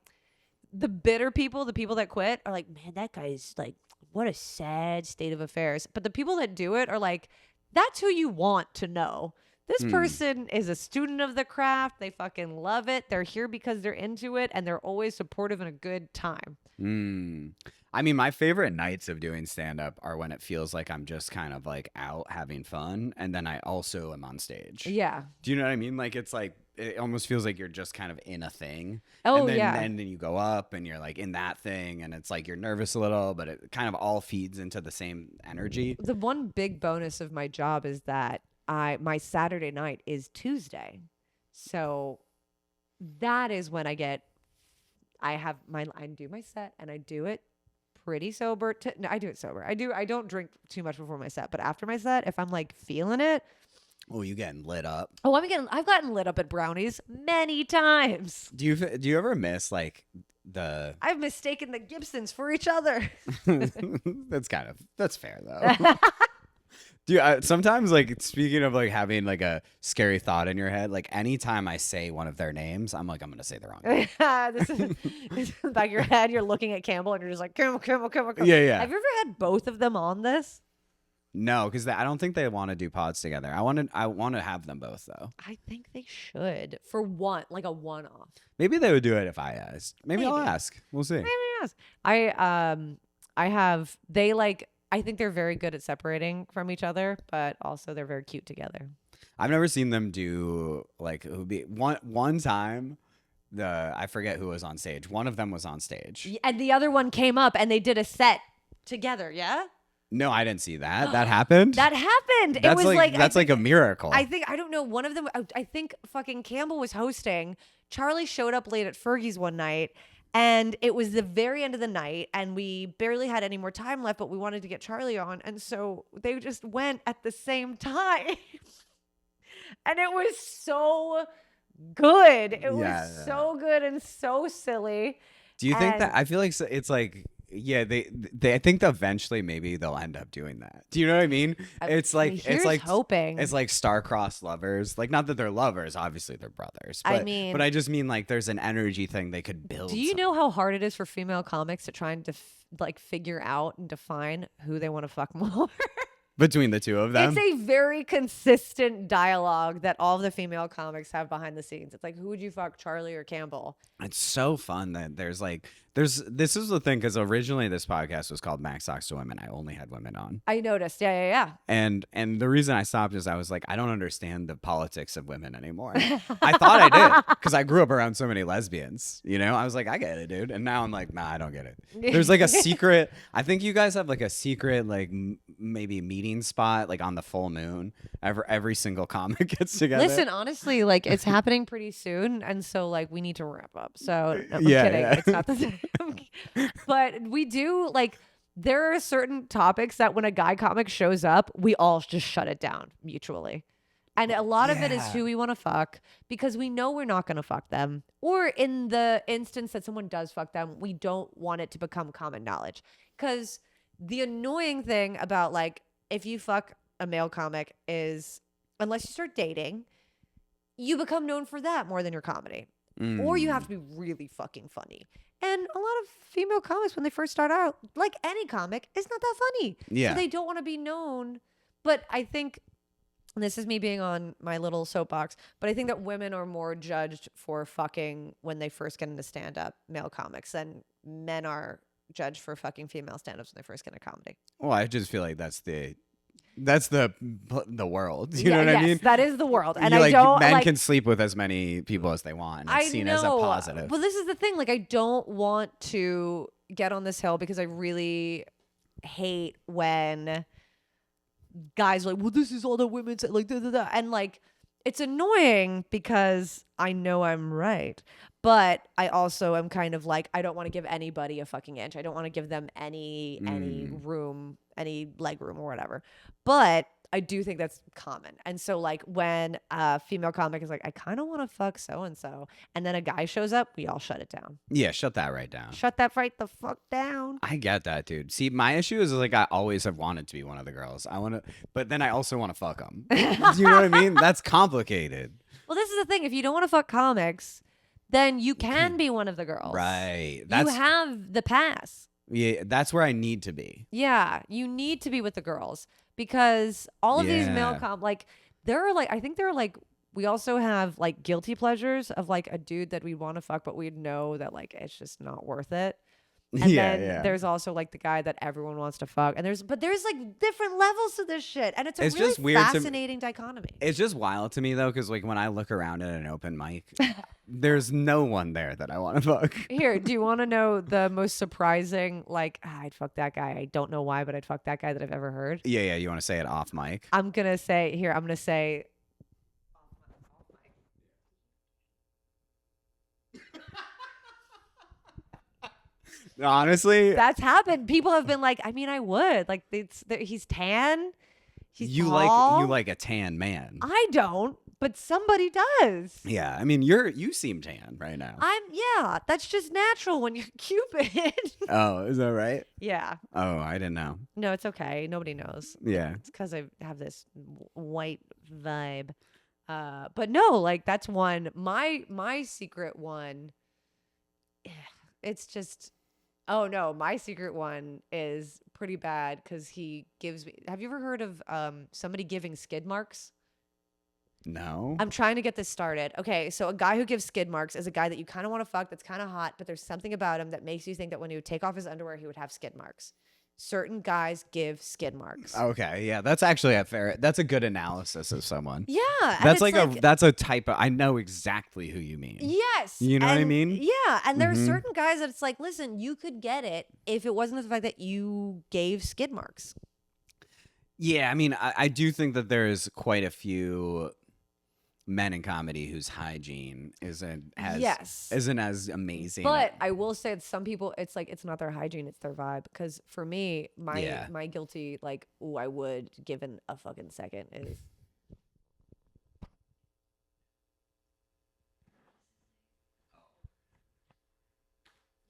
the bitter people, the people that quit are like, man, that guy's like, what a sad state of affairs. But the people that do it are like, that's who you want to know. This person is a student of the craft. They fucking love it. They're here because they're into it, and they're always supportive and a good time. I mean, my favorite nights of doing stand-up are when it feels like I'm just kind of like out having fun, and then I also am on stage. Yeah. Do you know what I mean? Like, it's like, it almost feels like you're just kind of in a thing. Oh, and then, yeah. And then you go up, and you're like in that thing, and it's like you're nervous a little, but it kind of all feeds into the same energy. The one big bonus of my job is that my Saturday night is Tuesday. So that is when I do my set and I do it pretty sober. No, I do it sober. I don't drink too much before my set, but after my set, if I'm like feeling it. Oh, you getting lit up? Oh, I've gotten lit up at Brownies many times. Do you ever miss like I've mistaken the Gibsons for each other. That's fair though. Dude, sometimes, like, speaking of, like, having, like, a scary thought in your head, like, anytime I say one of their names, I'm like, I'm going to say the wrong name. This is in the back of your head. You're looking at Campbell, and you're just like, Campbell. Yeah. Have you ever had both of them on this? No, because I don't think they want to do pods together. I want to have them both, though. I think they should. For one, like a one-off. Maybe they would do it if I asked. Maybe I'll ask. We'll see. Maybe yes. I think they're very good at separating from each other, but also they're very cute together. I've never seen them do like it would be one time. I forget who was on stage. One of them was on stage, and the other one came up and they did a set together. Yeah. No, I didn't see that. That happened. That happened. That's it was like that's like a miracle. I don't know. One of them. I think fucking Campbell was hosting. Charlie showed up late at Fergie's one night. And it was the very end of the night, and we barely had any more time left, but we wanted to get Charlie on. And so they just went at the same time. And it was so good. It was so good and so silly. Do you think that? I feel like it's like, yeah, they I think that eventually maybe they'll end up doing that. Do you know what I mean? It's like hoping. It's like star-crossed lovers. Like, not that they're lovers, obviously they're brothers. But, but I just mean like there's an energy thing they could build. Do you know how hard it is for female comics to try and figure out and define who they want to fuck more? Between the two of them? It's a very consistent dialogue that all of the female comics have behind the scenes. It's like, who would you fuck, Charlie or Campbell? It's so fun that this is the thing, because originally this podcast was called Max Talks to Women. I only had women on. I noticed. Yeah. And the reason I stopped is I was like, I don't understand the politics of women anymore. I thought I did, because I grew up around so many lesbians, you know? I was like, I get it, dude. And now I'm like, nah, I don't get it. There's like a secret, I think you guys have like a secret, like maybe meeting spot, like on the full moon. Every single comic gets together. Listen, honestly, like it's happening pretty soon. And so like we need to wrap up. So no, I'm kidding. Yeah. It's not the same. But we do like, there are certain topics that when a guy comic shows up, we all just shut it down mutually. And a lot of it is who we want to fuck, because we know we're not going to fuck them. Or in the instance that someone does fuck them, we don't want it to become common knowledge. Because the annoying thing about like, if you fuck a male comic is unless you start dating, you become known for that more than your comedy. Or you have to be really fucking funny. And a lot of female comics, when they first start out, like any comic, is not that funny. Yeah. So they don't want to be known. But I think, and this is me being on my little soapbox, but I think that women are more judged for fucking when they first get into stand-up male comics than men are judged for fucking female stand-ups when they first get into comedy. Well, I just feel like that's the world. You know what I mean? That is the world. And I don't men like, can sleep with as many people as they want. And it's seen as a positive. Well, this is the thing. Like, I don't want to get on this hill because I really hate when guys are like, well, this is all the women say, like, da, da, da. And like, it's annoying because I know I'm right. But I also am kind of like, I don't want to give anybody a fucking inch. I don't want to give them any room, any leg room or whatever. But I do think that's common. And so like when a female comic is like, I kind of want to fuck so-and-so, and then a guy shows up, we all shut it down. Yeah, shut that right down. Shut that right the fuck down. I get that, dude. See, my issue is like I always have wanted to be one of the girls. But then I also want to fuck them. Do you know what I mean? That's complicated. Well, this is the thing. If you don't want to fuck comics, then you can be one of the girls. Right. You have the pass. Yeah, that's where I need to be. Yeah, you need to be with the girls because all of these male like there are like I think there are like we also have like guilty pleasures of like a dude that we want to fuck but we know that like it's just not worth it. And then there's also like the guy that everyone wants to fuck. And there's like different levels to this shit. And it's a really just weird fascinating dichotomy. It's just wild to me though, because like when I look around at an open mic, there's no one there that I want to fuck. Here, do you want to know the most surprising, like, I'd fuck that guy. I don't know why, but I'd fuck that guy that I've ever heard. Yeah. You want to say it off mic? I'm going to say Honestly, that's happened. People have been like, I mean, I would. Like, he's tan. He's tall. you like a tan man. I don't, but somebody does. Yeah, I mean, you seem tan right now. That's just natural when you're Cupid. Oh, is that right? Yeah. Oh, I didn't know. No, it's okay. Nobody knows. Yeah. It's because I have this white vibe. But no, like that's one. My secret one. It's just. Oh no, my secret one is pretty bad because he gives me. Have you ever heard of somebody giving skid marks? No. I'm trying to get this started. Okay, so a guy who gives skid marks is a guy that you kind of want to fuck that's kind of hot, but there's something about him that makes you think that when he would take off his underwear, he would have skid marks. Certain guys give skid marks. Okay, yeah, that's actually that's a good analysis of someone. Yeah. That's that's a type of, I know exactly who you mean. Yes. You know what I mean? Yeah, and there are certain guys that it's like, listen, you could get it if it wasn't the fact that you gave skid marks. Yeah, I mean, I do think that there's quite a few men in comedy whose hygiene isn't as amazing. But I will say that some people, it's like it's not their hygiene, it's their vibe. Because for me, my guilty, like, ooh, I would given a fucking second is.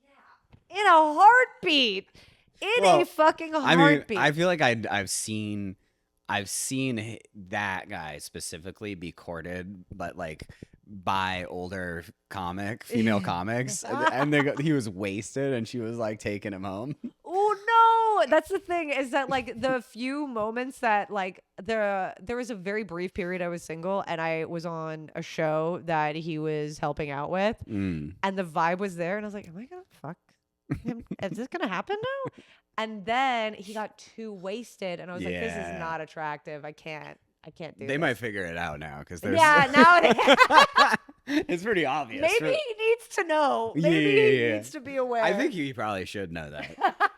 Yeah, in a heartbeat, a fucking heartbeat. I mean, I feel like I've seen that guy specifically be courted, but like by older female comics, and he was wasted, and she was like taking him home. Oh no, that's the thing is that like the few moments that like there was a very brief period I was single, and I was on a show that he was helping out with, and the vibe was there, and I was like, am I gonna fuck him? Is this gonna happen now? And then he got too wasted, and I was like, "This is not attractive. I can't do this." They might figure it out now because there's now it's pretty obvious. Maybe he needs to know. Maybe he needs to be aware. I think he probably should know that.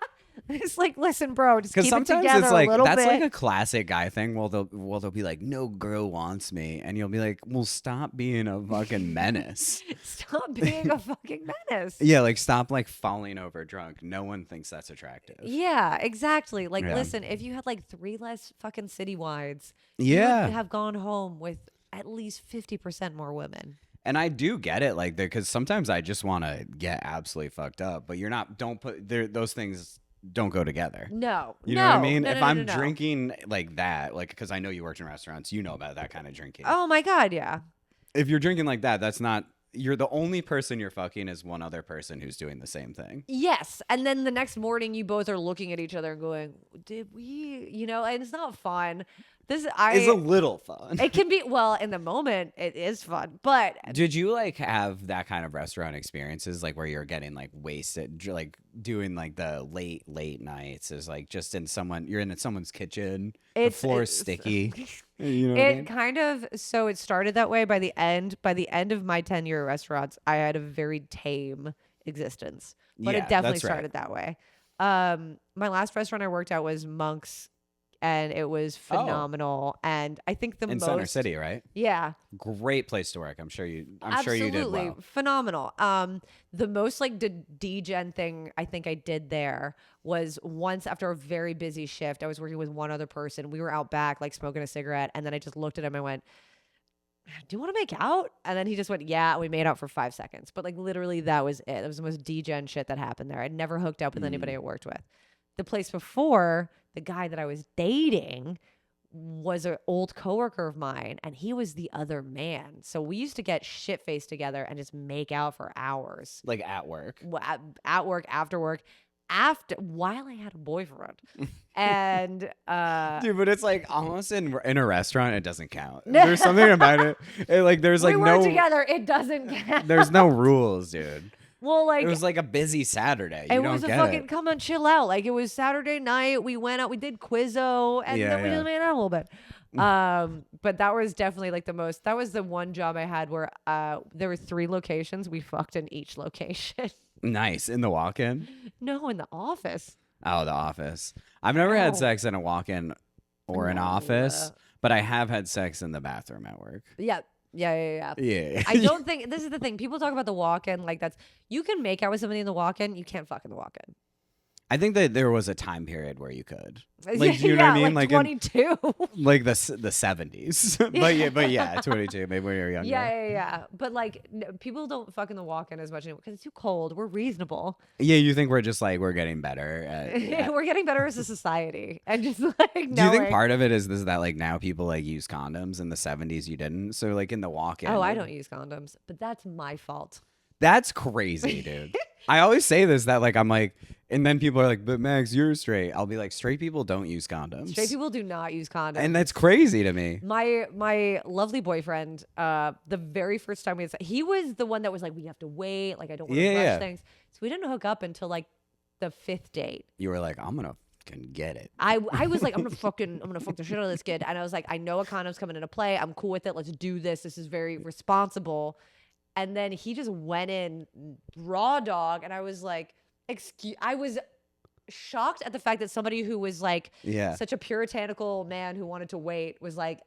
It's like, listen, bro, just keep it sometimes together it's like, a little that's bit. like a classic guy thing. Well, they'll be like, no girl wants me, and you'll be like, well, stop being a fucking menace. Stop being a fucking menace. Yeah, like stop like falling over drunk. No one thinks that's attractive. Yeah, exactly. Like, listen, if you had like 3 less fucking citywides, you yeah, would have gone home with at least 50% more women. And I do get it, like, because sometimes I just want to get absolutely fucked up, but don't put those things don't go together. No. You know what I mean? No, If no, no, I'm no. drinking like that, like, because I know you worked in restaurants, you know about that kind of drinking. Oh my God, yeah. If you're drinking like that, that's not, you're the only person you're fucking is one other person who's doing the same thing. Yes. And then the next morning you both are looking at each other and going, did we, and it's not fun. It's a little fun. It can be, well, in the moment it is fun, but Did you like have that kind of restaurant experiences, like where you're getting like wasted, like doing like the late nights is like just you're in someone's kitchen, the floor's sticky. You know what I mean? kind of, so it started that way. By the end of my tenure at restaurants, I had a very tame existence, but Yeah, it definitely that's right. started that way. My last restaurant I worked at was Monk's, and it was phenomenal. And I think In Center City, right? yeah, Great place to work. I'm sure you did absolutely well. phenomenal. The most like degen thing I think I did there was once after a very busy shift, I was working with one other person. We were out back like smoking a cigarette, and then I just looked at him and went, do you want to make out? And then he just went, yeah. We made out for 5 seconds, but like literally that was it. It was the most degen shit that happened there. I'd never hooked up with anybody I worked with. The place before, the guy that I was dating was an old coworker of mine, and he was the other man. So we used to get shit faced together and just make out for hours. Like at work. At work, after work, while I had a boyfriend. And Dude, but it's like almost in a restaurant, it doesn't count. There's something about it. There's like we were together, it doesn't count. There's no rules, dude. Well, like it was like a busy Saturday. It was a fucking come on, chill out. Like it was Saturday night. We went out. We did Quizzo, and then we just made out a little bit. But that was definitely like that was the one job I had where there were 3 locations. We fucked in each location. Nice. In the walk-in? No, in the office. Oh, the office. I've never had sex in a walk-in or an office, but I have had sex in the bathroom at work. Yeah. Yeah. I don't think this is the thing. People talk about the walk-in like you can make out with somebody in the walk-in. You can't fuck in the walk-in. I think that there was a time period where you could. Like, you know what I mean? Like 22. Like the 70s. but yeah, 22, maybe when you were younger. Yeah. But like people don't fuck in the walk-in as much anymore because it's too cold. We're reasonable. Yeah, you think we're just like, we're getting better. We're getting better as a society. And just like knowing. Do you think part of it is that like now people like use condoms? In the 70s you didn't? So like in the walk-in. Oh, I don't use condoms, but that's my fault. That's crazy, dude. I always say this, that like I'm like, and then people are like, but Max, you're straight. I'll be like, straight people don't use condoms. Straight people do not use condoms. And that's crazy to me. My lovely boyfriend, the very first time we had sex, he was the one that was like, we have to wait. Like, I don't want to rush things. So we didn't hook up until like the 5th date. You were like, I'm gonna fucking get it. I was like, I'm gonna fuck the shit out of this kid. And I was like, I know a condom's coming into play. I'm cool with it. Let's do this. This is very responsible. And then he just went in raw dog, and I was like, I was shocked at the fact that somebody who was like such a puritanical man who wanted to wait was like,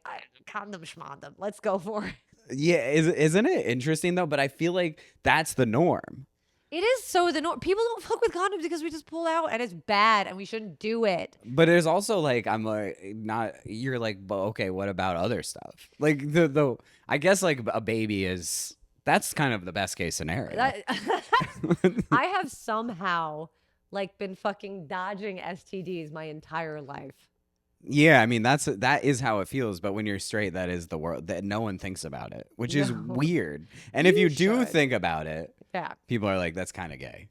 condom schmondom, let's go for it. Yeah, isn't it interesting though? But I feel like that's the norm. It is so the norm. People don't fuck with condoms because we just pull out and it's bad and we shouldn't do it. But there's also like, I'm like, not, you're like, but okay, what about other stuff? Like the I guess like a baby is, that's kind of the best case scenario. I have somehow like been fucking dodging STDs my entire life. Yeah, I mean that is how it feels. But when you're straight, that is the world that no one thinks about it, which is weird. And if you do think about it, people are like, that's kind of gay.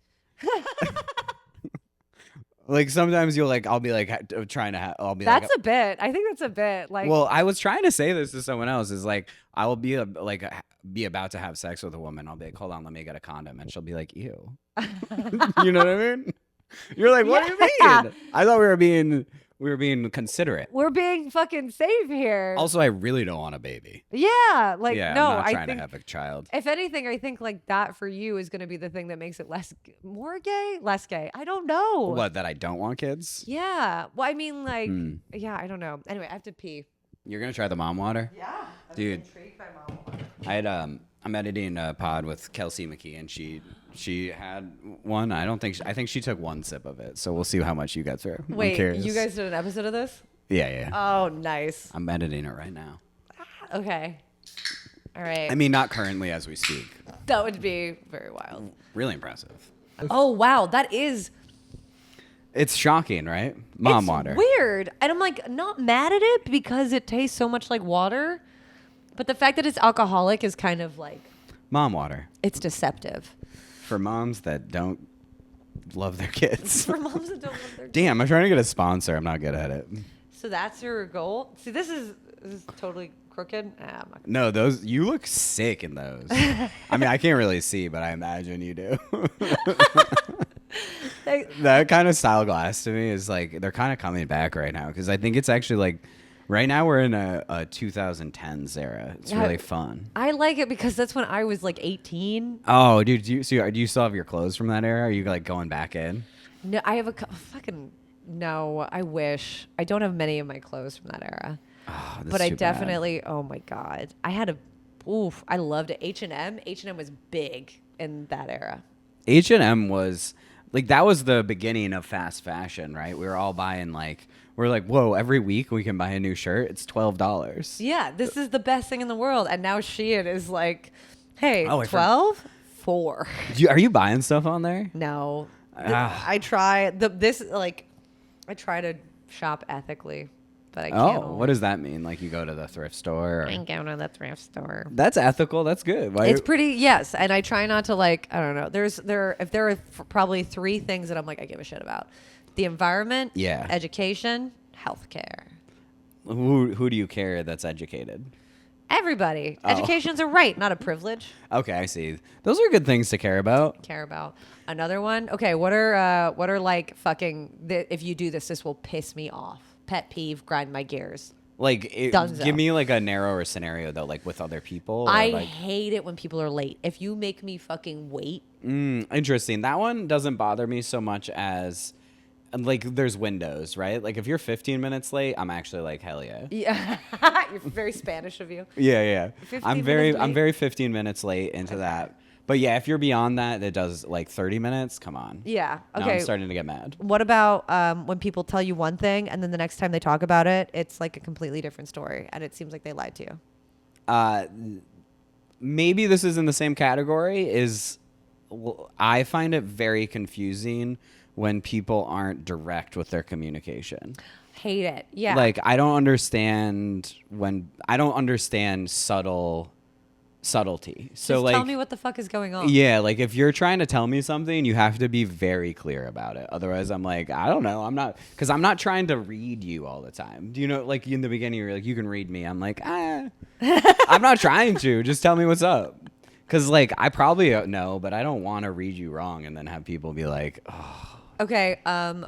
Like sometimes I'll be like trying to I'll be that's a bit. I think that's a bit like. Well, I was trying to say this to someone else. Is like I will be about to have sex with a woman. I'll be like, hold on, let me get a condom, and she'll be like, ew. You know what I mean? You're like, what do you mean? I thought we were being considerate. We're being fucking safe here. Also, I really don't want a baby. Yeah, like yeah, no, I'm not I trying think to have a child. If anything, I think like that for you is going to be the thing that makes it less gay. I don't know. What, that I don't want kids? Yeah. Well, I mean, like, yeah, I don't know. Anyway, I have to pee. You're gonna try the mom water? Yeah, dude. Intrigued by mom water. I had I'm editing a pod with Kelsey McKee, and she had one. I think she took one sip of it. So we'll see how much you get through. Wait, I'm curious. you guys did an episode of this? Yeah. Oh, nice. I'm editing it right now. Okay. All right. I mean, not currently as we speak. That would be very wild. Really impressive. Oh, wow. That is. It's shocking, right? Mom It's water. weird. And I'm like, not mad at it because it tastes so much like water. But the fact that it's alcoholic is kind of like, Mom water. it's deceptive. For moms that don't love their kids. For moms that don't love their kids. Damn, I'm trying to get a sponsor. I'm not good at it. So that's your goal? See, this is totally crooked. I'm not No, those you look sick in those. I mean, I can't really see, but I imagine you do. That kind of style glass to me is like they're kind of coming back right now because I think it's actually like right now we're in a 2010s era. It's really fun. I like it because that's when I was like 18. Oh, dude, do you still have your clothes from that era? Are you like going back in? No, I have fucking no. I wish I don't have many of my clothes from that era, Oh, but I definitely. Oh my god, I had a. Oof, I loved it. H&M was big in that era. H&M was like that was the beginning of fast fashion, right? We were all buying we're like, whoa, every week we can buy a new shirt. It's $12. Yeah, this is the best thing in the world. And now Shein is like, hey, Oh, 12? 4. Are you buying stuff on there? No. Ah. I try I try to shop ethically, but I can't. Oh, what does that mean? Like you go to the thrift store? I go to the thrift store. That's ethical. That's good. Why? It's pretty, yes, and I try not to I don't know. If there are probably 3 things that I'm like I give a shit about: the environment, Yeah. education, healthcare. Who do you care that's educated? Everybody. Oh. Education's a right, not a privilege. Okay, I see. Those are good things to care about. Care about. Another one. Okay, what are like fucking? If you do this will piss me off. Pet peeve, grind my gears. Like, Dunzo. give me like a narrower scenario though, like with other people. Or I like, hate it when people are late. If you make me fucking wait. interesting. That one doesn't bother me so much as like there's windows, right? Like if you're 15 minutes late, I'm actually like hell yeah. Yeah, you're very Spanish of you. Yeah. 15 I'm minutes very late? 15 minutes late into that. But yeah, if you're beyond that, it does like 30 minutes. Come on. Yeah. Now Okay. I'm starting to get mad. What about when people tell you one thing and then the next time they talk about it, it's like a completely different story, and it seems like they lied to you. Maybe this is in the same category. I find it very confusing when people aren't direct with their communication. Hate it. Yeah. Like I don't understand subtlety. So Just like tell me what the fuck is going on. yeah, like if you're trying to tell me something, you have to be very clear about it. Otherwise, I'm like, I don't know. I'm not trying to read you all the time. Do you know, like in the beginning, you're like, you can read me. I'm like, I'm not trying to. Just tell me what's up. Because like I probably know, but I don't want to read you wrong and then have people be like, oh. Okay.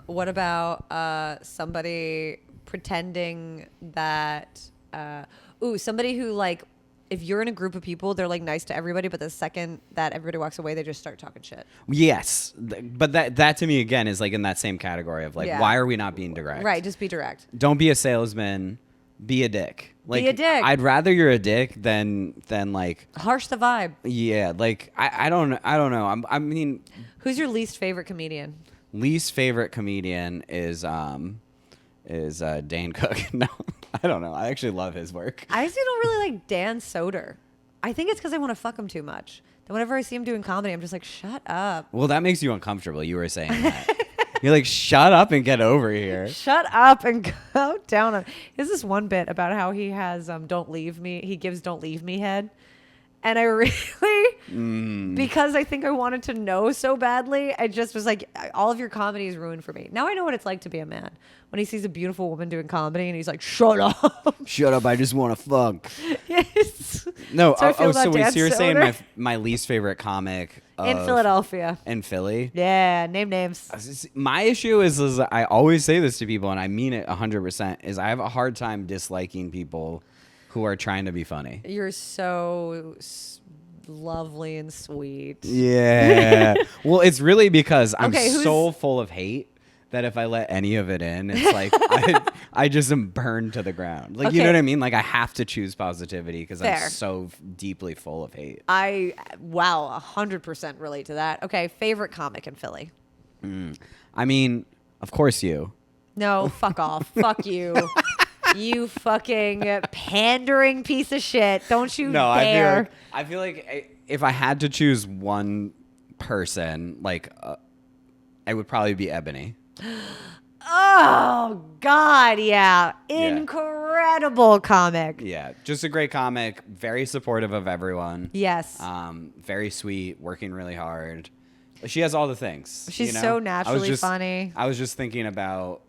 What about somebody pretending that somebody who like if you're in a group of people, they're like nice to everybody, but the second that everybody walks away, they just start talking shit. Yes, but that to me again is like in that same category of like, Yeah. why are we not being direct? Right, just be direct. Don't be a salesman. Be a dick. Like, Be a dick. I'd rather you're a dick than like. Harsh the vibe. Yeah, like I don't know. I mean, Who's your least favorite comedian? least favorite comedian is Dane Cook. No, I don't know. I actually love his work. I actually don't really like Dan Soder. I think it's because I want to fuck him too much. Then whenever I see him doing comedy, I'm just like, shut up. Well, that makes you uncomfortable. You were saying that. You're like, shut up and get over here. Shut up and go down on. There's this one bit about how he has "Don't Leave Me." He gives "Don't Leave Me" head, and I really, because I think I wanted to know so badly, I just was like, all of your comedy is ruined for me. Now I know what it's like to be a man when he sees a beautiful woman doing comedy, and he's like, "Shut up, Shut up! I just want to fuck." yes. No. So I feel So about Dan you're saying Soder. my least favorite comic In Philadelphia. in Philly. Yeah, name names. My issue is I always say this to people, and I mean it 100%, is I have a hard time disliking people who are trying to be funny. You're so lovely and sweet. Yeah. Well, it's really because I'm Okay, who's- so full of hate that if I let any of it in, it's like I just am burned to the ground. Like, you know Okay. what I mean? Like, I have to choose positivity because I'm Fair. so deeply full of hate. Wow, 100% relate to that. Okay, favorite comic in Philly? I mean, of course you. No, fuck off. Fuck you. You fucking pandering piece of shit. Don't you No, dare. I feel like if I had to choose one person, like, it would probably be Ebony. Oh God, yeah. Yeah. Incredible comic. Yeah, just a great comic. Very supportive of everyone. Yes. Very sweet. Working really hard. She has all the things. She's you know? so naturally funny. I was just thinking about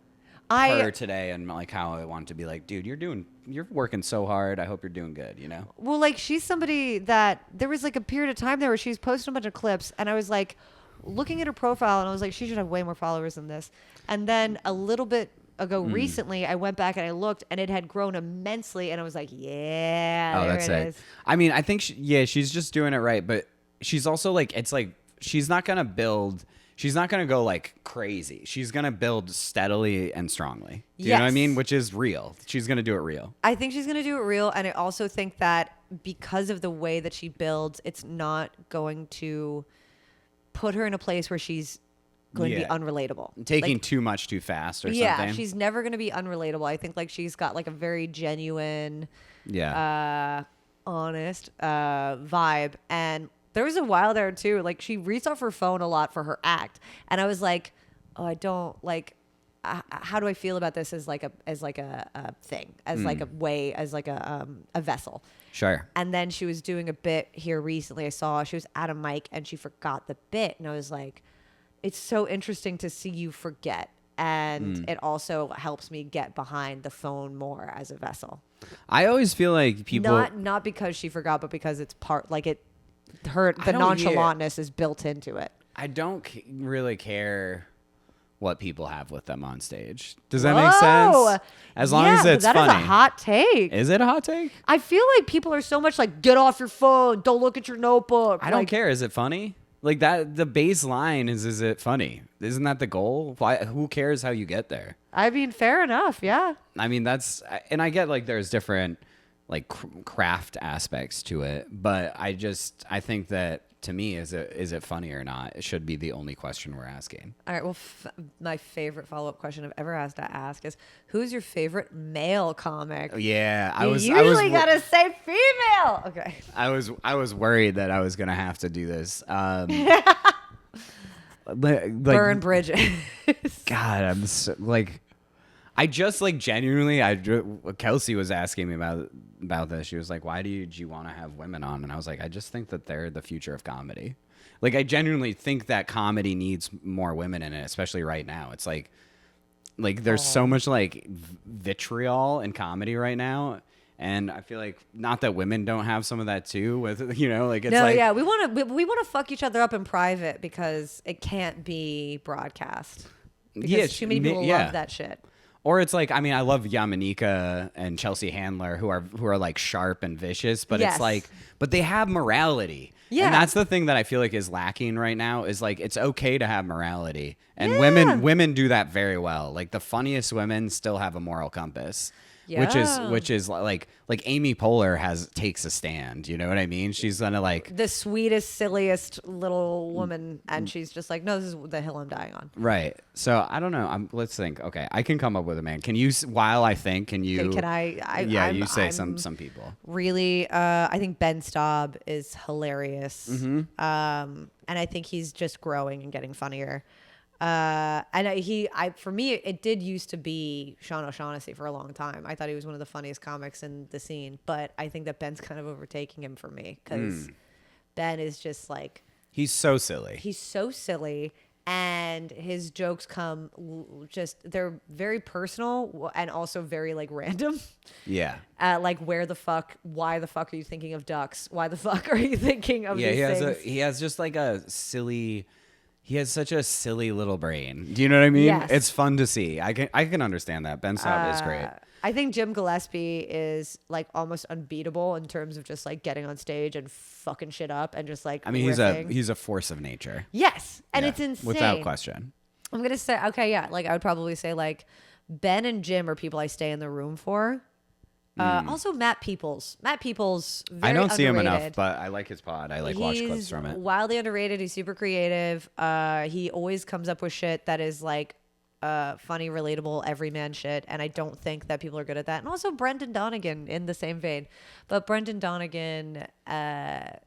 I her today and like how I want to be like, dude, you're working so hard. I hope you're doing good. You know? Well, like she's somebody that there was like a period of time there where she's posting a bunch of clips, and I was like looking at her profile, and I was like, she should have way more followers than this. And then a little bit ago, recently, I went back and I looked, and it had grown immensely, and I was like, yeah, Oh, there that's it it. is. I mean, I think she's just doing it right, but she's also like, it's like she's not gonna build. She's not gonna go like crazy. She's gonna build steadily and strongly. Do you know what I Yes. mean? Which is real. She's gonna do it real. I think she's gonna do it real, and I also think that because of the way that she builds, it's not going to put her in a place where she's going to be Yeah. unrelatable. Taking Like, too much too fast or yeah, something. she's never going to be unrelatable. I think like she's got like a very genuine, honest vibe. And there was a while there too, like she reads off her phone a lot for her act, and I was like, oh, I don't like. How do I feel about this as like a thing, as like a way, as like a vessel? Sure. And then she was doing a bit here recently. I saw she was at a mic and she forgot the bit, and I was like, it's so interesting to see you forget. And it also helps me get behind the phone more as a vessel. I always feel like people. Not because she forgot, but because it's part like it. The don't- nonchalantness is built into it. I don't really care what people have with them on stage. Does that make sense? As long as it's that funny. is a hot take. Is it a hot take? I feel like people are so much like, get off your phone, don't look at your notebook. I don't Like, care. Is it funny? Like that. The baseline is it funny? Isn't that the goal? Why? Who cares how you get there? I mean, fair enough. Yeah. I mean, and I get like there's different like craft aspects to it, but I think that to me, is it funny or not? It should be the only question we're asking. All right. Well, my favorite follow-up question I've ever asked to ask is, who's your favorite male comic? Yeah, You usually gotta say female. Okay. I was worried that I was gonna have to do this. Like, Burn bridges. God, I'm so, like, I just like genuinely. Kelsey was asking me about this. She was like, "Why do you want to have women on?" And I was like, "I just think that they're the future of comedy. Like, I genuinely think that comedy needs more women in it, especially right now. It's like there's so much like vitriol in comedy right now." And I feel like not that women don't have some of that too. With like it's No, like yeah, we want to fuck each other up in private because it can't be broadcast. Because too many people love that shit. Or it's like, I mean, I love Yamanika and Chelsea Handler who are like sharp and vicious, but Yes. it's like, but they have morality. Yeah. And that's the thing that I feel like is lacking right now is like, it's okay to have morality. And Yeah. women do that very well. Like the funniest women still have a moral compass. Yeah. Which is like Amy Poehler takes a stand. You know what I mean? She's gonna like The sweetest, silliest little woman, and she's just like, no, this is the hill I'm dying on. right. So I don't know. Let's think. Okay, I can come up with a man. Can you? While I think, can you? Okay, can I? Yeah, I'm, you say I'm some people. Really, I think Ben Staub is hilarious. Mm-hmm. And I think he's just growing and getting funnier. For me, it did used to be Sean O'Shaughnessy for a long time. I thought he was one of the funniest comics in the scene, but I think that Ben's kind of overtaking him for me because Ben is just like, He's so silly. he's so silly, and his jokes they're very personal and also very like random. Yeah. Like why the fuck are you thinking of ducks? Why the fuck are you thinking of Yeah. these things? He has just like a silly. He has such a silly little brain. Do you know what I mean? Yes. It's fun to see. I can understand that. Ben Staub is great. I think Jim Gillespie is like almost unbeatable in terms of just like getting on stage and fucking shit up and just like I mean, riffing. he's a force of nature. Yes, and Yeah, it's insane. without question. I'm gonna say okay, yeah. Like I would probably say like Ben and Jim are people I stay in the room for. Also Matt Peoples. Matt Peoples. Very I don't see him underrated. enough, but I like his pod. I like watch clips from it. Wildly underrated. He's super creative. He always comes up with shit that is like funny, relatable, everyman shit. And I don't think that people are good at that. And also Brendan Donegan in the same vein. But Brendan Donegan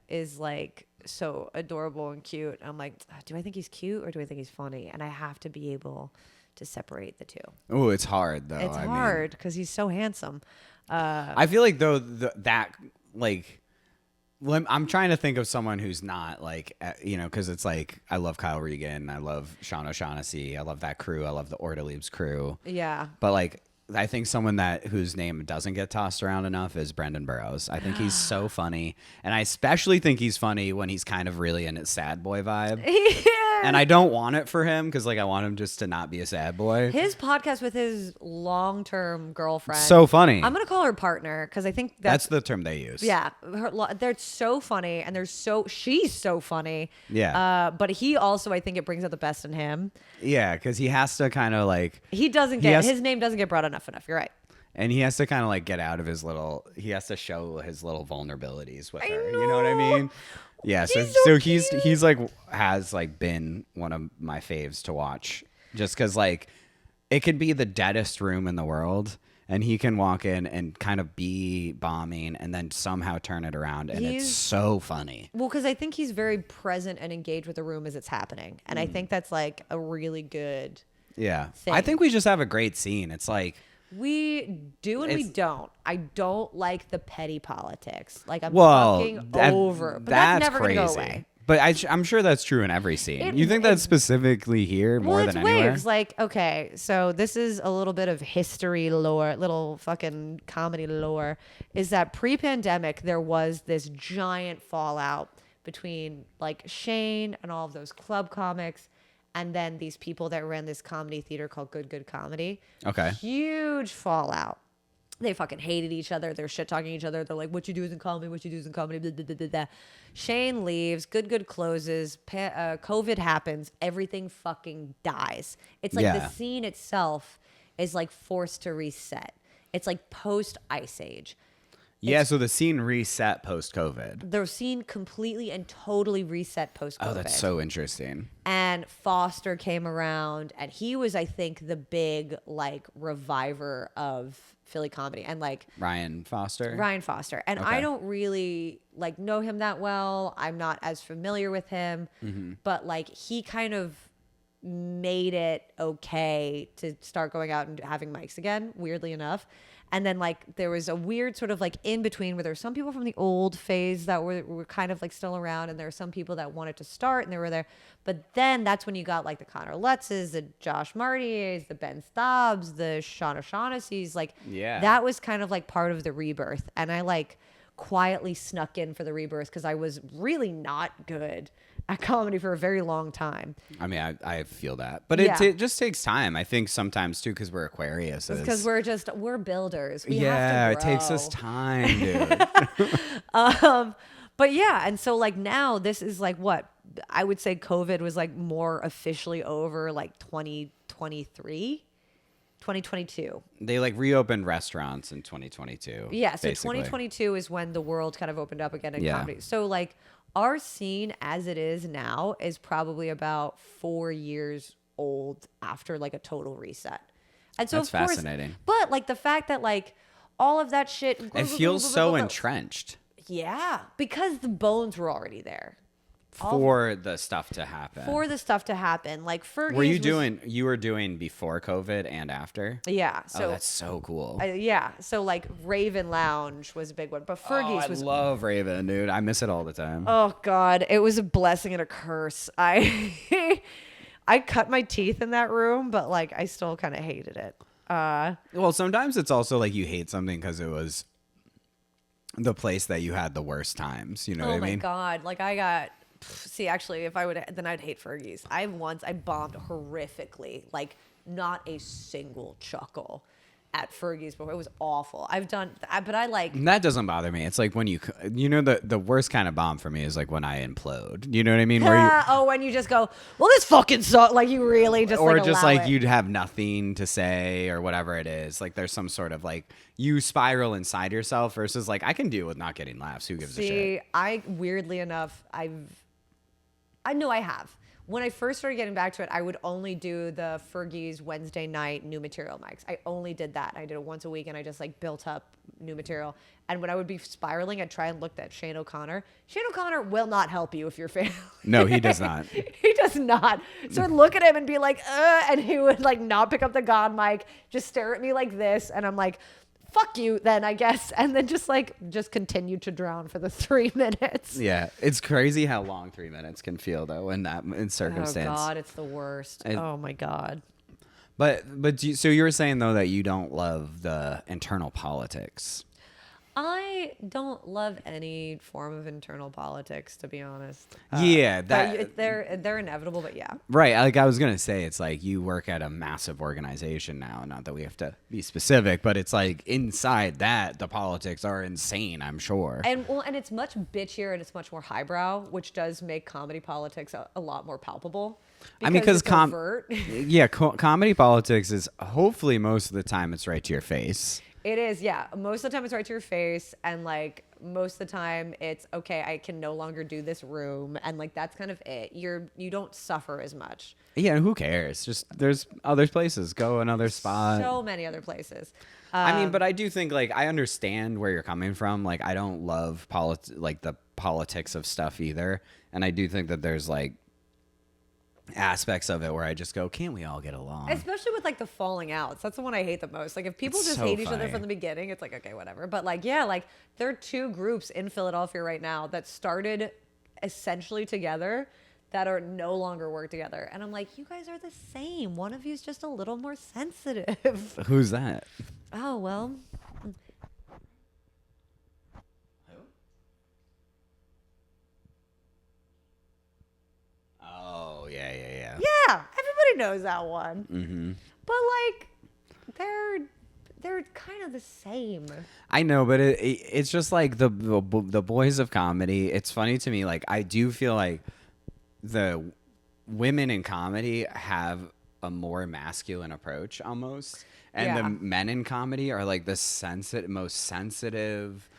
is like so adorable and cute. I'm like, do I think he's cute or do I think he's funny? And I have to be able to separate the two. Oh, it's hard though. It's hard because he's so handsome. I feel like though I'm trying to think of someone who's not like, because it's like I love Kyle Regan, I love Sean O'Shaughnessy, I love that crew, I love the Orderliebs crew. Yeah. But like, I think someone whose name doesn't get tossed around enough is Brendan Burrows. I think he's so funny, and I especially think he's funny when he's kind of really in his sad boy vibe. And I don't want it for him because like I want him just to not be a sad boy. His podcast with his long-term girlfriend. So funny. I'm gonna call her partner because I think that's the term they use. Yeah, they're so funny, and she's so funny. Yeah. But he also, I think, it brings out the best in him. Yeah, because he has to kind of like his name doesn't get brought enough. You're right. And he has to kind of like get out of he has to show his little vulnerabilities with her. You know what I mean? Yeah. So he's like has like been one of my faves to watch just because like it could be the deadest room in the world and he can walk in and kind of be bombing and then somehow turn it around. And it's so funny. Well, because I think he's very present and engaged with the room as it's happening. And I think that's like a really good thing. I think we just have a great scene. It's like, we do and we don't. I don't like the petty politics. Like I'm fucking over. But that's never crazy. Gonna go away. But I'm sure that's true in every scene. You think that's specifically here more than anywhere? Waves. Like, okay, so this is a little bit of history lore, little fucking comedy lore, is that pre-pandemic there was this giant fallout between like Shane and all of those club comics and then these people that ran this comedy theater called Good Good Comedy. Okay. Huge fallout. They fucking hated each other. They're shit talking each other. They're like, what you do is in comedy, what you do is in comedy. Blah, blah, blah, blah, blah. Shane leaves. Good Good closes. COVID happens. Everything fucking dies. It's like the scene itself is like forced to reset. It's like post Ice Age. Yeah, so the scene reset post-COVID. The scene completely and totally reset post-COVID. Oh, that's so interesting. And Foster came around, and he was, I think, the big, like, reviver of Philly comedy. And, like... Ryan Foster? And okay. I don't really, like, know him that well. I'm not as familiar with him. Mm-hmm. But, like, he kind of made it okay to start going out and having mics again, weirdly enough. And then, like, there was a weird sort of, like, in-between where there were some people from the old phase that were kind of, like, still around. And there were some people that wanted to start, and they were there. But then that's when you got, like, the Connor Lutzes, the Josh Martiers, the Ben Stobbs, the Sean O'Shaughnessy's. Like, that was kind of, like, part of the rebirth. And I, like, quietly snuck in for the rebirth because I was really not good at comedy for a very long time. I mean, I feel that. But it just takes time. I think sometimes, too, because we're Aquarius. Because we're builders. We have to grow. It takes us time, dude. But yeah, and so, like, now this is, like, what? I would say COVID was, like, more officially over, like, 2023? 2022. They like reopened restaurants in 2022. Yeah, so basically. 2022 is when the world kind of opened up again in comedy. So like our scene as it is now is probably about 4 years old after like a total reset. And so that's fascinating. But like the fact that like all of that shit, it feels so entrenched. Yeah, because the bones were already there. For the stuff to happen. Like Fergie's you were doing before COVID and after? Yeah. So that's so cool. So like Raven Lounge was a big one. But Fergie's was... I love Raven, dude. I miss it all the time. Oh, God. It was a blessing and a curse. I cut my teeth in that room, but like I still kind of hated it. Well, sometimes it's also like you hate something because it was the place that you had the worst times. You know what I mean? Oh, my God. Like I got... See, actually, if I would, then I'd hate Fergie's. I bombed horrifically, like not a single chuckle at Fergie's before. It was awful. But I like. That doesn't bother me. It's like when the worst kind of bomb for me is like when I implode. You know what I mean? When you just go, well, this fucking sucks. Like you really just or like just allow like it. You'd have nothing to say or whatever it is. Like there's some sort of like you spiral inside yourself versus like I can deal with not getting laughs. Who gives a shit? I weirdly enough, I know I have. When I first started getting back to it, I would only do the Fergie's Wednesday night new material mics. I only did that. I did it once a week, and I just like built up new material. And when I would be spiraling, I'd try and look at Shane O'Connor. Shane O'Connor will not help you if you're failing. No, he does not. He does not. So I'd look at him and be like, and he would like not pick up the God mic, just stare at me like this. And I'm like, fuck you then, I guess. And then just continue to drown for the 3 minutes. Yeah, it's crazy how long 3 minutes can feel though in circumstance. Oh God, it's the worst. Oh my God. But so you were saying though that you don't love the internal politics. I don't love any form of internal politics, to be honest. Yeah, they're inevitable, but yeah. Right, like I was gonna say, it's like you work at a massive organization now. Not that we have to be specific, but it's like inside that the politics are insane. I'm sure. And it's much bitchier and it's much more highbrow, which does make comedy politics a lot more palpable. I mean, because yeah, comedy politics is hopefully most of the time it's right to your face. It is, yeah. Most of the time it's right to your face, and like most of the time it's okay, I can no longer do this room, and like that's kind of it. You don't suffer as much. Yeah, and who cares? Just there's other places. Go another spot. So many other places. I mean, but I do think like I understand where you're coming from. Like I don't love the politics of stuff either, and I do think that there's like aspects of it where I just go, can't we all get along? Especially with like the falling outs. That's the one I hate the most. Like if people just hate each other from the beginning, it's like, okay, whatever. But like, yeah, like there are 2 groups in Philadelphia right now that started essentially together that are no longer work together. And I'm like, you guys are the same. One of you's just a little more sensitive. Who's that? Oh, well. Oh, yeah. Yeah, everybody knows that one. Mm-hmm. But like, they're kind of the same. I know, but it's just like the boys of comedy. It's funny to me. Like I do feel like the women in comedy have a more masculine approach almost, and the men in comedy are like the most sensitive.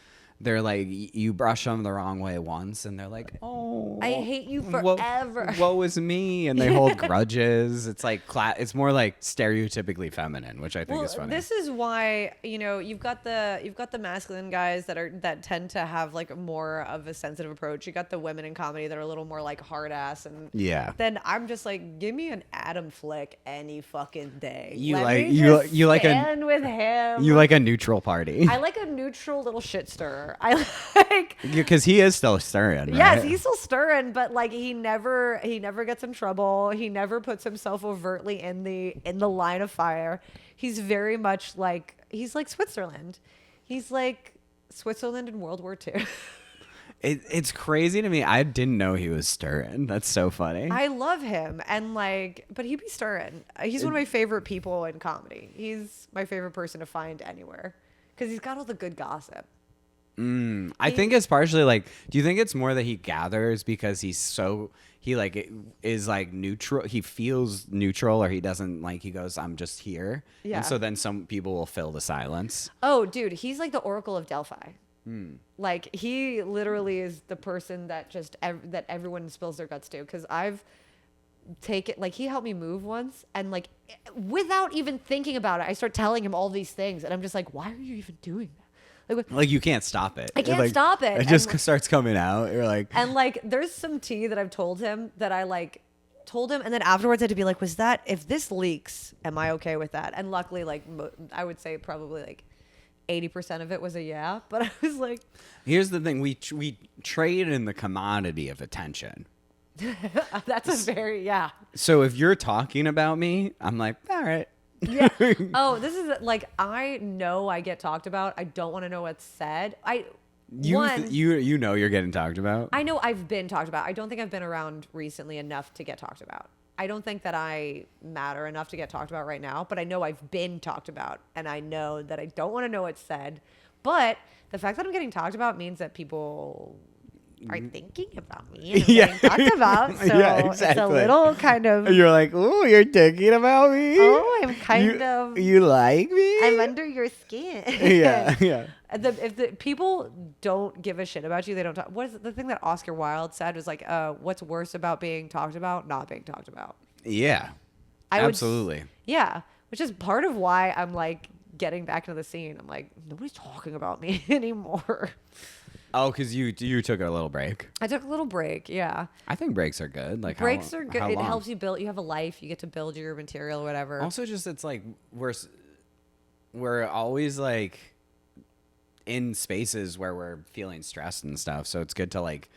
They're like, you brush them the wrong way once, and they're like, "Oh, I hate you forever." Woe is me, and they hold grudges. It's like it's more like stereotypically feminine, which I think is funny. This is why you've got the masculine guys that tend to have like more of a sensitive approach. You got the women in comedy that are a little more like hard ass, and then I'm just like, give me an Adam flick any fucking day. You with him. You like a neutral party. I like a neutral little shit stirrer. I like because he is still stirring. Right? Yes, he's still stirring, but like he never gets in trouble. He never puts himself overtly in the line of fire. He's very much like he's like Switzerland. He's like Switzerland in World War II. It's crazy to me. I didn't know he was stirring. That's so funny. I love him, and like, but he be stirring. He's one of my favorite people in comedy. He's my favorite person to find anywhere because he's got all the good gossip. I think it's partially like, do you think it's more that he gathers because he is like neutral, he feels neutral, or he doesn't like, he goes, I'm just here. Yeah. And so then some people will fill the silence. Oh, dude, he's like the Oracle of Delphi. Like he literally is the person that just that everyone spills their guts to, because I've taken, like, he helped me move once, and like without even thinking about it, I start telling him all these things, and I'm just like, why are you even doing that? Like you can't stop it. I can't stop it. It just starts coming out. You're like, and like, there's some tea that I've told him that I like told him, and then afterwards I had to be like, was that, if this leaks, am I okay with that? And luckily, like, I would say probably like 80% of it was a yeah, but I was like, here's the thing, we trade in the commodity of attention. That's a very, yeah. So if you're talking about me, I'm like, all right. Yeah. Oh, this is like, I know I get talked about. I don't want to know what's said. You know you're getting talked about. I know I've been talked about. I don't think I've been around recently enough to get talked about. I don't think that I matter enough to get talked about right now, but I know I've been talked about, and I know that I don't want to know what's said. But the fact that I'm getting talked about means that people are thinking about me and getting talked about. So Yeah, it's a exactly. little kind of, You're like, oh, you're thinking about me. oh, I'm kind of, You like me? I'm under your skin. Yeah, yeah. If the people don't give a shit about you, they don't talk. What is the thing that Oscar Wilde said was like, what's worse about being talked about? Not being talked about. Yeah, absolutely. Yeah, which is part of why I'm like getting back into the scene. I'm like, nobody's talking about me anymore. Oh, because you took a little break. I took a little break. Yeah, I think breaks are good. Like breaks are good. How It long? helps you build. You have a life. You get to build your material, or whatever. Also, just it's like we're always like in spaces where we're feeling stressed and stuff. So it's good to like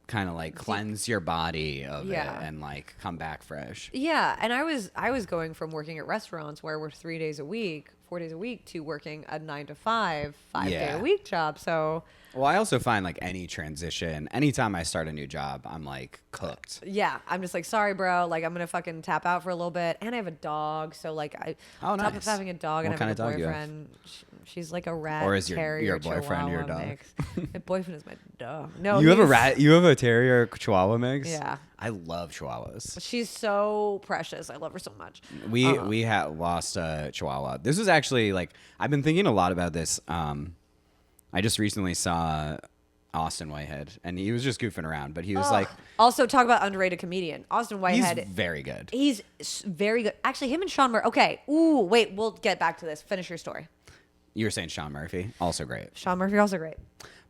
kind of like cleanse your body of it and like come back fresh. Yeah, and I was going from working at restaurants where we're 3 days a week, 4 days a week, to working a 9 to 5, 5-day a week job. So well, I also find like any transition, anytime I start a new job, I'm like cooked. yeah, I'm just like, sorry, bro. Like, I'm gonna fucking tap out for a little bit, and I have a dog. So like, on top of having a dog and What kind having of a dog do you have? boyfriend, she's like a rat Or is terrier your boyfriend your Chihuahua dog? mix. My boyfriend is my dog. No, You have a rat. You have a terrier Chihuahua mix. Yeah. I love Chihuahuas. She's so precious. I love her so much. We had lost a Chihuahua. This was actually like I've been thinking a lot about this. I just recently saw Austin Whitehead, and he was just goofing around, but he was like, Also, talk about underrated comedian Austin Whitehead. he's very good. He's very good. Actually, him and Sean Murphy. Okay. Ooh, wait. We'll get back to this. Finish your story. You were saying Sean Murphy, also great. Sean Murphy, also great.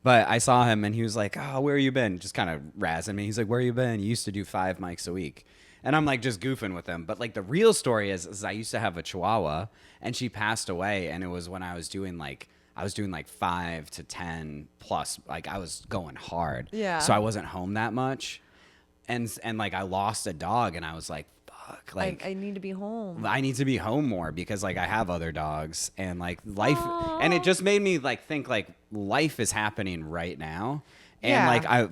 But I saw him, and he was like, "Oh, where you been?" Just kind of razzing me. He's like, "Where you been? You used to do 5 mics a week." And I'm like just goofing with him. But like the real story is I used to have a Chihuahua, and she passed away, and it was when I was doing like 5 to 10 plus. Like I was going hard. Yeah. So I wasn't home that much, and like I lost a dog, and I was like, fuck. Like I need to be home. I need to be home more because like I have other dogs, and like life, and it just made me like think like life is happening right now. And like I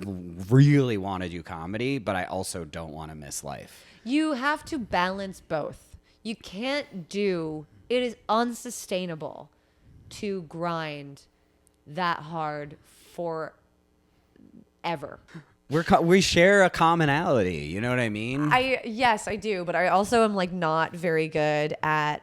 really want to do comedy, but I also don't want to miss life. You have to balance both. You can't do, it is unsustainable to grind that hard forever. We share a commonality, you know what I mean? Yes, I do, but I also am like not very good at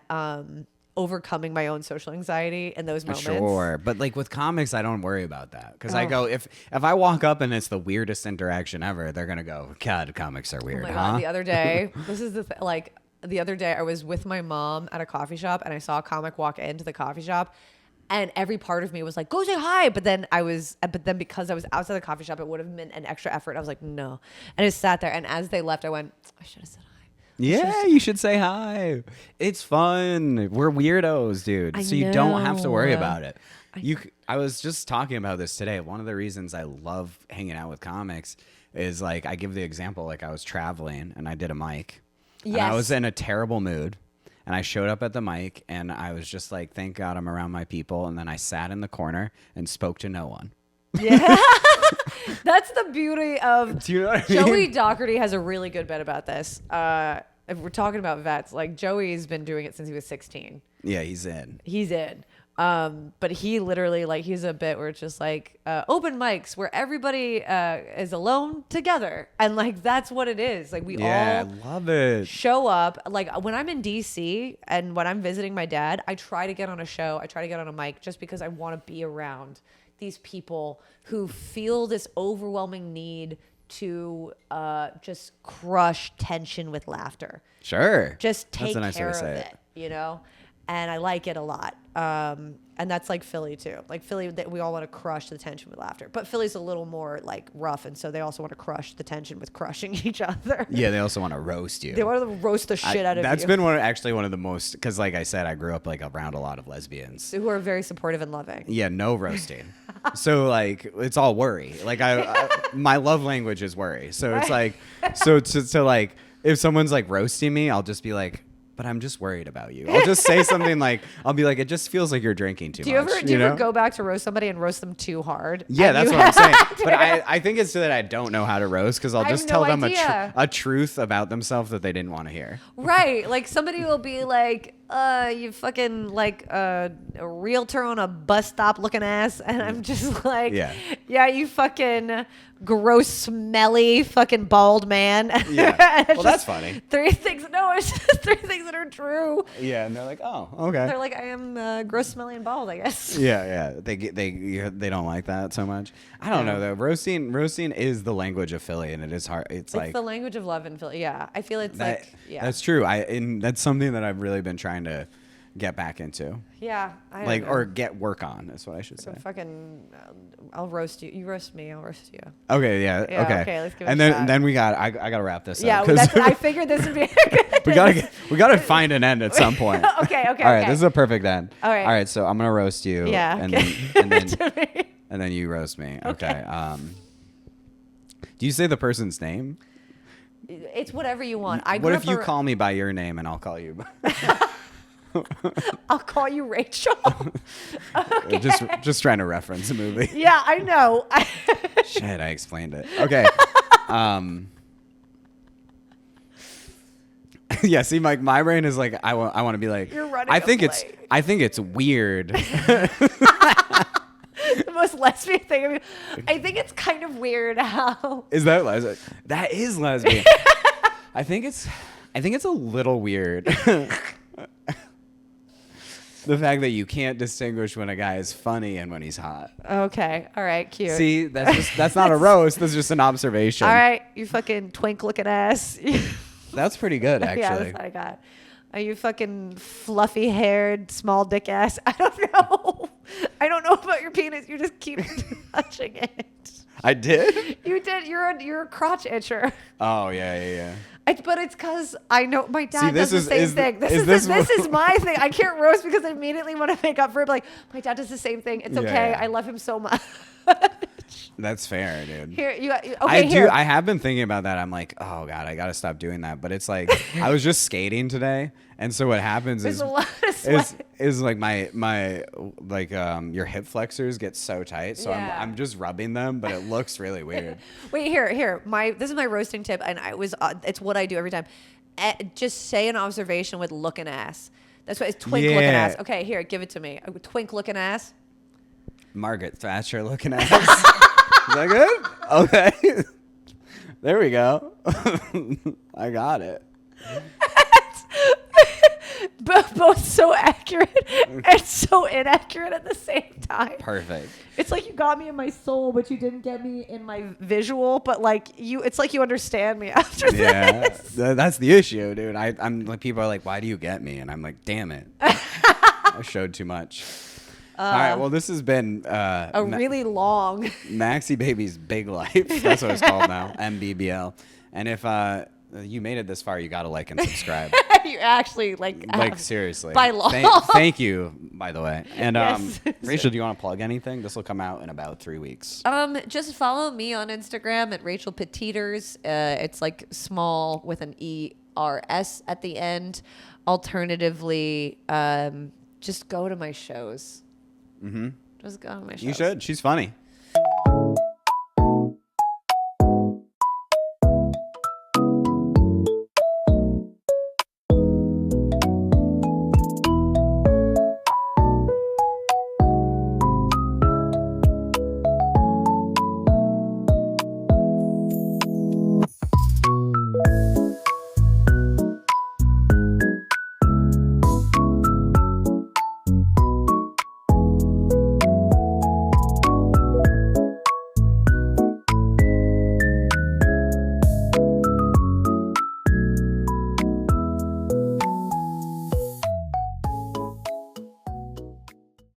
overcoming my own social anxiety in those moments. Sure, but like with comics, I don't worry about that because I go if I walk up and it's the weirdest interaction ever, they're gonna go, God, comics are weird. Oh my huh? God, the other day, this is the other day I was with my mom at a coffee shop and I saw a comic walk into the coffee shop. And every part of me was like, go say hi. But then because I was outside the coffee shop, it would have been an extra effort. I was like, no. And I just sat there. And as they left, I went, I should have said hi. Yeah, you should say hi. It's fun. We're weirdos, dude. So you don't have to worry about it. I was just talking about this today. One of the reasons I love hanging out with comics is like I give the example like I was traveling and I did a mic. Yes. And I was in a terrible mood. And I showed up at the mic and I was just like, thank God I'm around my people. And then I sat in the corner and spoke to no one. Yeah. That's the beauty of Do you know what I mean? Joey Doherty has a really good bit about this. If we're talking about vets, like Joey's been doing it since he was 16. Yeah, he's in. He's in. But he literally like he's a bit where it's just like open mics where everybody is alone together, and like that's what it is. Like we all I love it. show up. Like when I'm in DC and when I'm visiting my dad, I try to get on a show. I try to get on a mic just because I want to be around these people who feel this overwhelming need to just crush tension with laughter. Sure. Just take That's a nice way care to of say it, you know? And I like it a lot. And that's like Philly too. Like Philly, we all want to crush the tension with laughter. But Philly's a little more like rough, and so they also want to crush the tension with crushing each other. Yeah, they also want to roast you. They want to roast the shit out of you. That's been one of the most, because like I said, I grew up like around a lot of lesbians. Who are very supportive and loving. Yeah, no roasting. So like it's all worry. Like I my love language is worry. So it's like so to like if someone's like roasting me, I'll just be like, but I'm just worried about you. I'll just say something like, I'll be like, it just feels like you're drinking too much. Do you ever go back to roast somebody and roast them too hard? Yeah, that's what I'm saying. But I think it's so that I don't know how to roast because I'll just tell them a truth about themselves that they didn't want to hear. Right. Like somebody will be like, you fucking like a realtor on a bus stop looking ass. And I'm just like, yeah, you fucking gross, smelly, fucking bald man. Yeah. Well, that's funny. Three things. No, it's just three things that are true. Yeah. And they're like, oh, okay. They're like, I am gross, smelly, and bald, I guess. Yeah. They don't like that so much. I don't know though. Roasting is the language of Philly, and it is hard. It's like the language of love in Philly. Yeah. I feel it's like, yeah. That's true. And that's something that I've really been trying to get back into. Yeah. Or get work on is what I should say. Fucking, I'll roast you. You roast me. I'll roast you. Okay. Yeah. Okay. Okay. Let's give it and a then shot. then we got I got to wrap this Yeah. up. I figured this would be. we gotta find an end at some point. Okay. All right. This is a perfect end. All right. All right. So I'm gonna roast you. Yeah. And then you roast me. Okay. Do you say the person's name? It's whatever you want. What if you call me by your name and I'll call you? I'll call you Rachel. Okay. Just trying to reference a movie. Yeah, I know. Shit, I explained it. Okay. Yeah, see, my brain is like I want to be like You're running I think a it's weird. The most lesbian thing. I think it's kind of weird how. Is that lesbian? That is lesbian. I think it's a little weird. The fact that you can't distinguish when a guy is funny and when he's hot. Okay. All right. Cute. See, that's not a roast. That's just an observation. All right. You fucking twink looking ass. That's pretty good, actually. Yeah, that's what I got. Are you fucking fluffy haired, small dick ass? I don't know. I don't know about your penis. You just keep touching it. I did? You did. You're a crotch itcher. Oh, yeah. But it's because I know my dad See, does the same thing. This is my thing. I can't roast because I immediately want to make up for it. Like, my dad does the same thing. It's okay. Yeah. I love him so much. That's fair, dude. Here, I have been thinking about that. I'm like, oh god, I gotta stop doing that. But it's like I was just skating today, and so what happens There's a lot of sweat. is like my like your hip flexors get so tight, so Yeah. I'm just rubbing them, but it looks really weird. Wait, here. This is my roasting tip, and it's what I do every time. Just say an observation with looking ass. That's what it's twink looking ass. Okay, here, give it to me. Twink looking ass. Margaret Thatcher looking ass. Is that good? Okay. There we go. I got it. Both so accurate and so inaccurate at the same time. Perfect. It's like you got me in my soul, but you didn't get me in my visual. But like it's like you understand me after this. That's the issue, dude. I'm like, people are like, why do you get me? And I'm like, damn it. I showed too much. All right. Well, this has been really long Maxie Baby's Big Life. That's what it's called now. MBBL. And if you made it this far, you gotta like and subscribe. You actually like seriously by law. Thank you, by the way. And Yes. Rachel, do you want to plug anything? This will come out in about 3 weeks. Just follow me on Instagram at Rachel Petiters. It's like small with an ERS at the end. Alternatively, just go to my shows. Mm-hmm. Just go to my shows. You should. She's funny.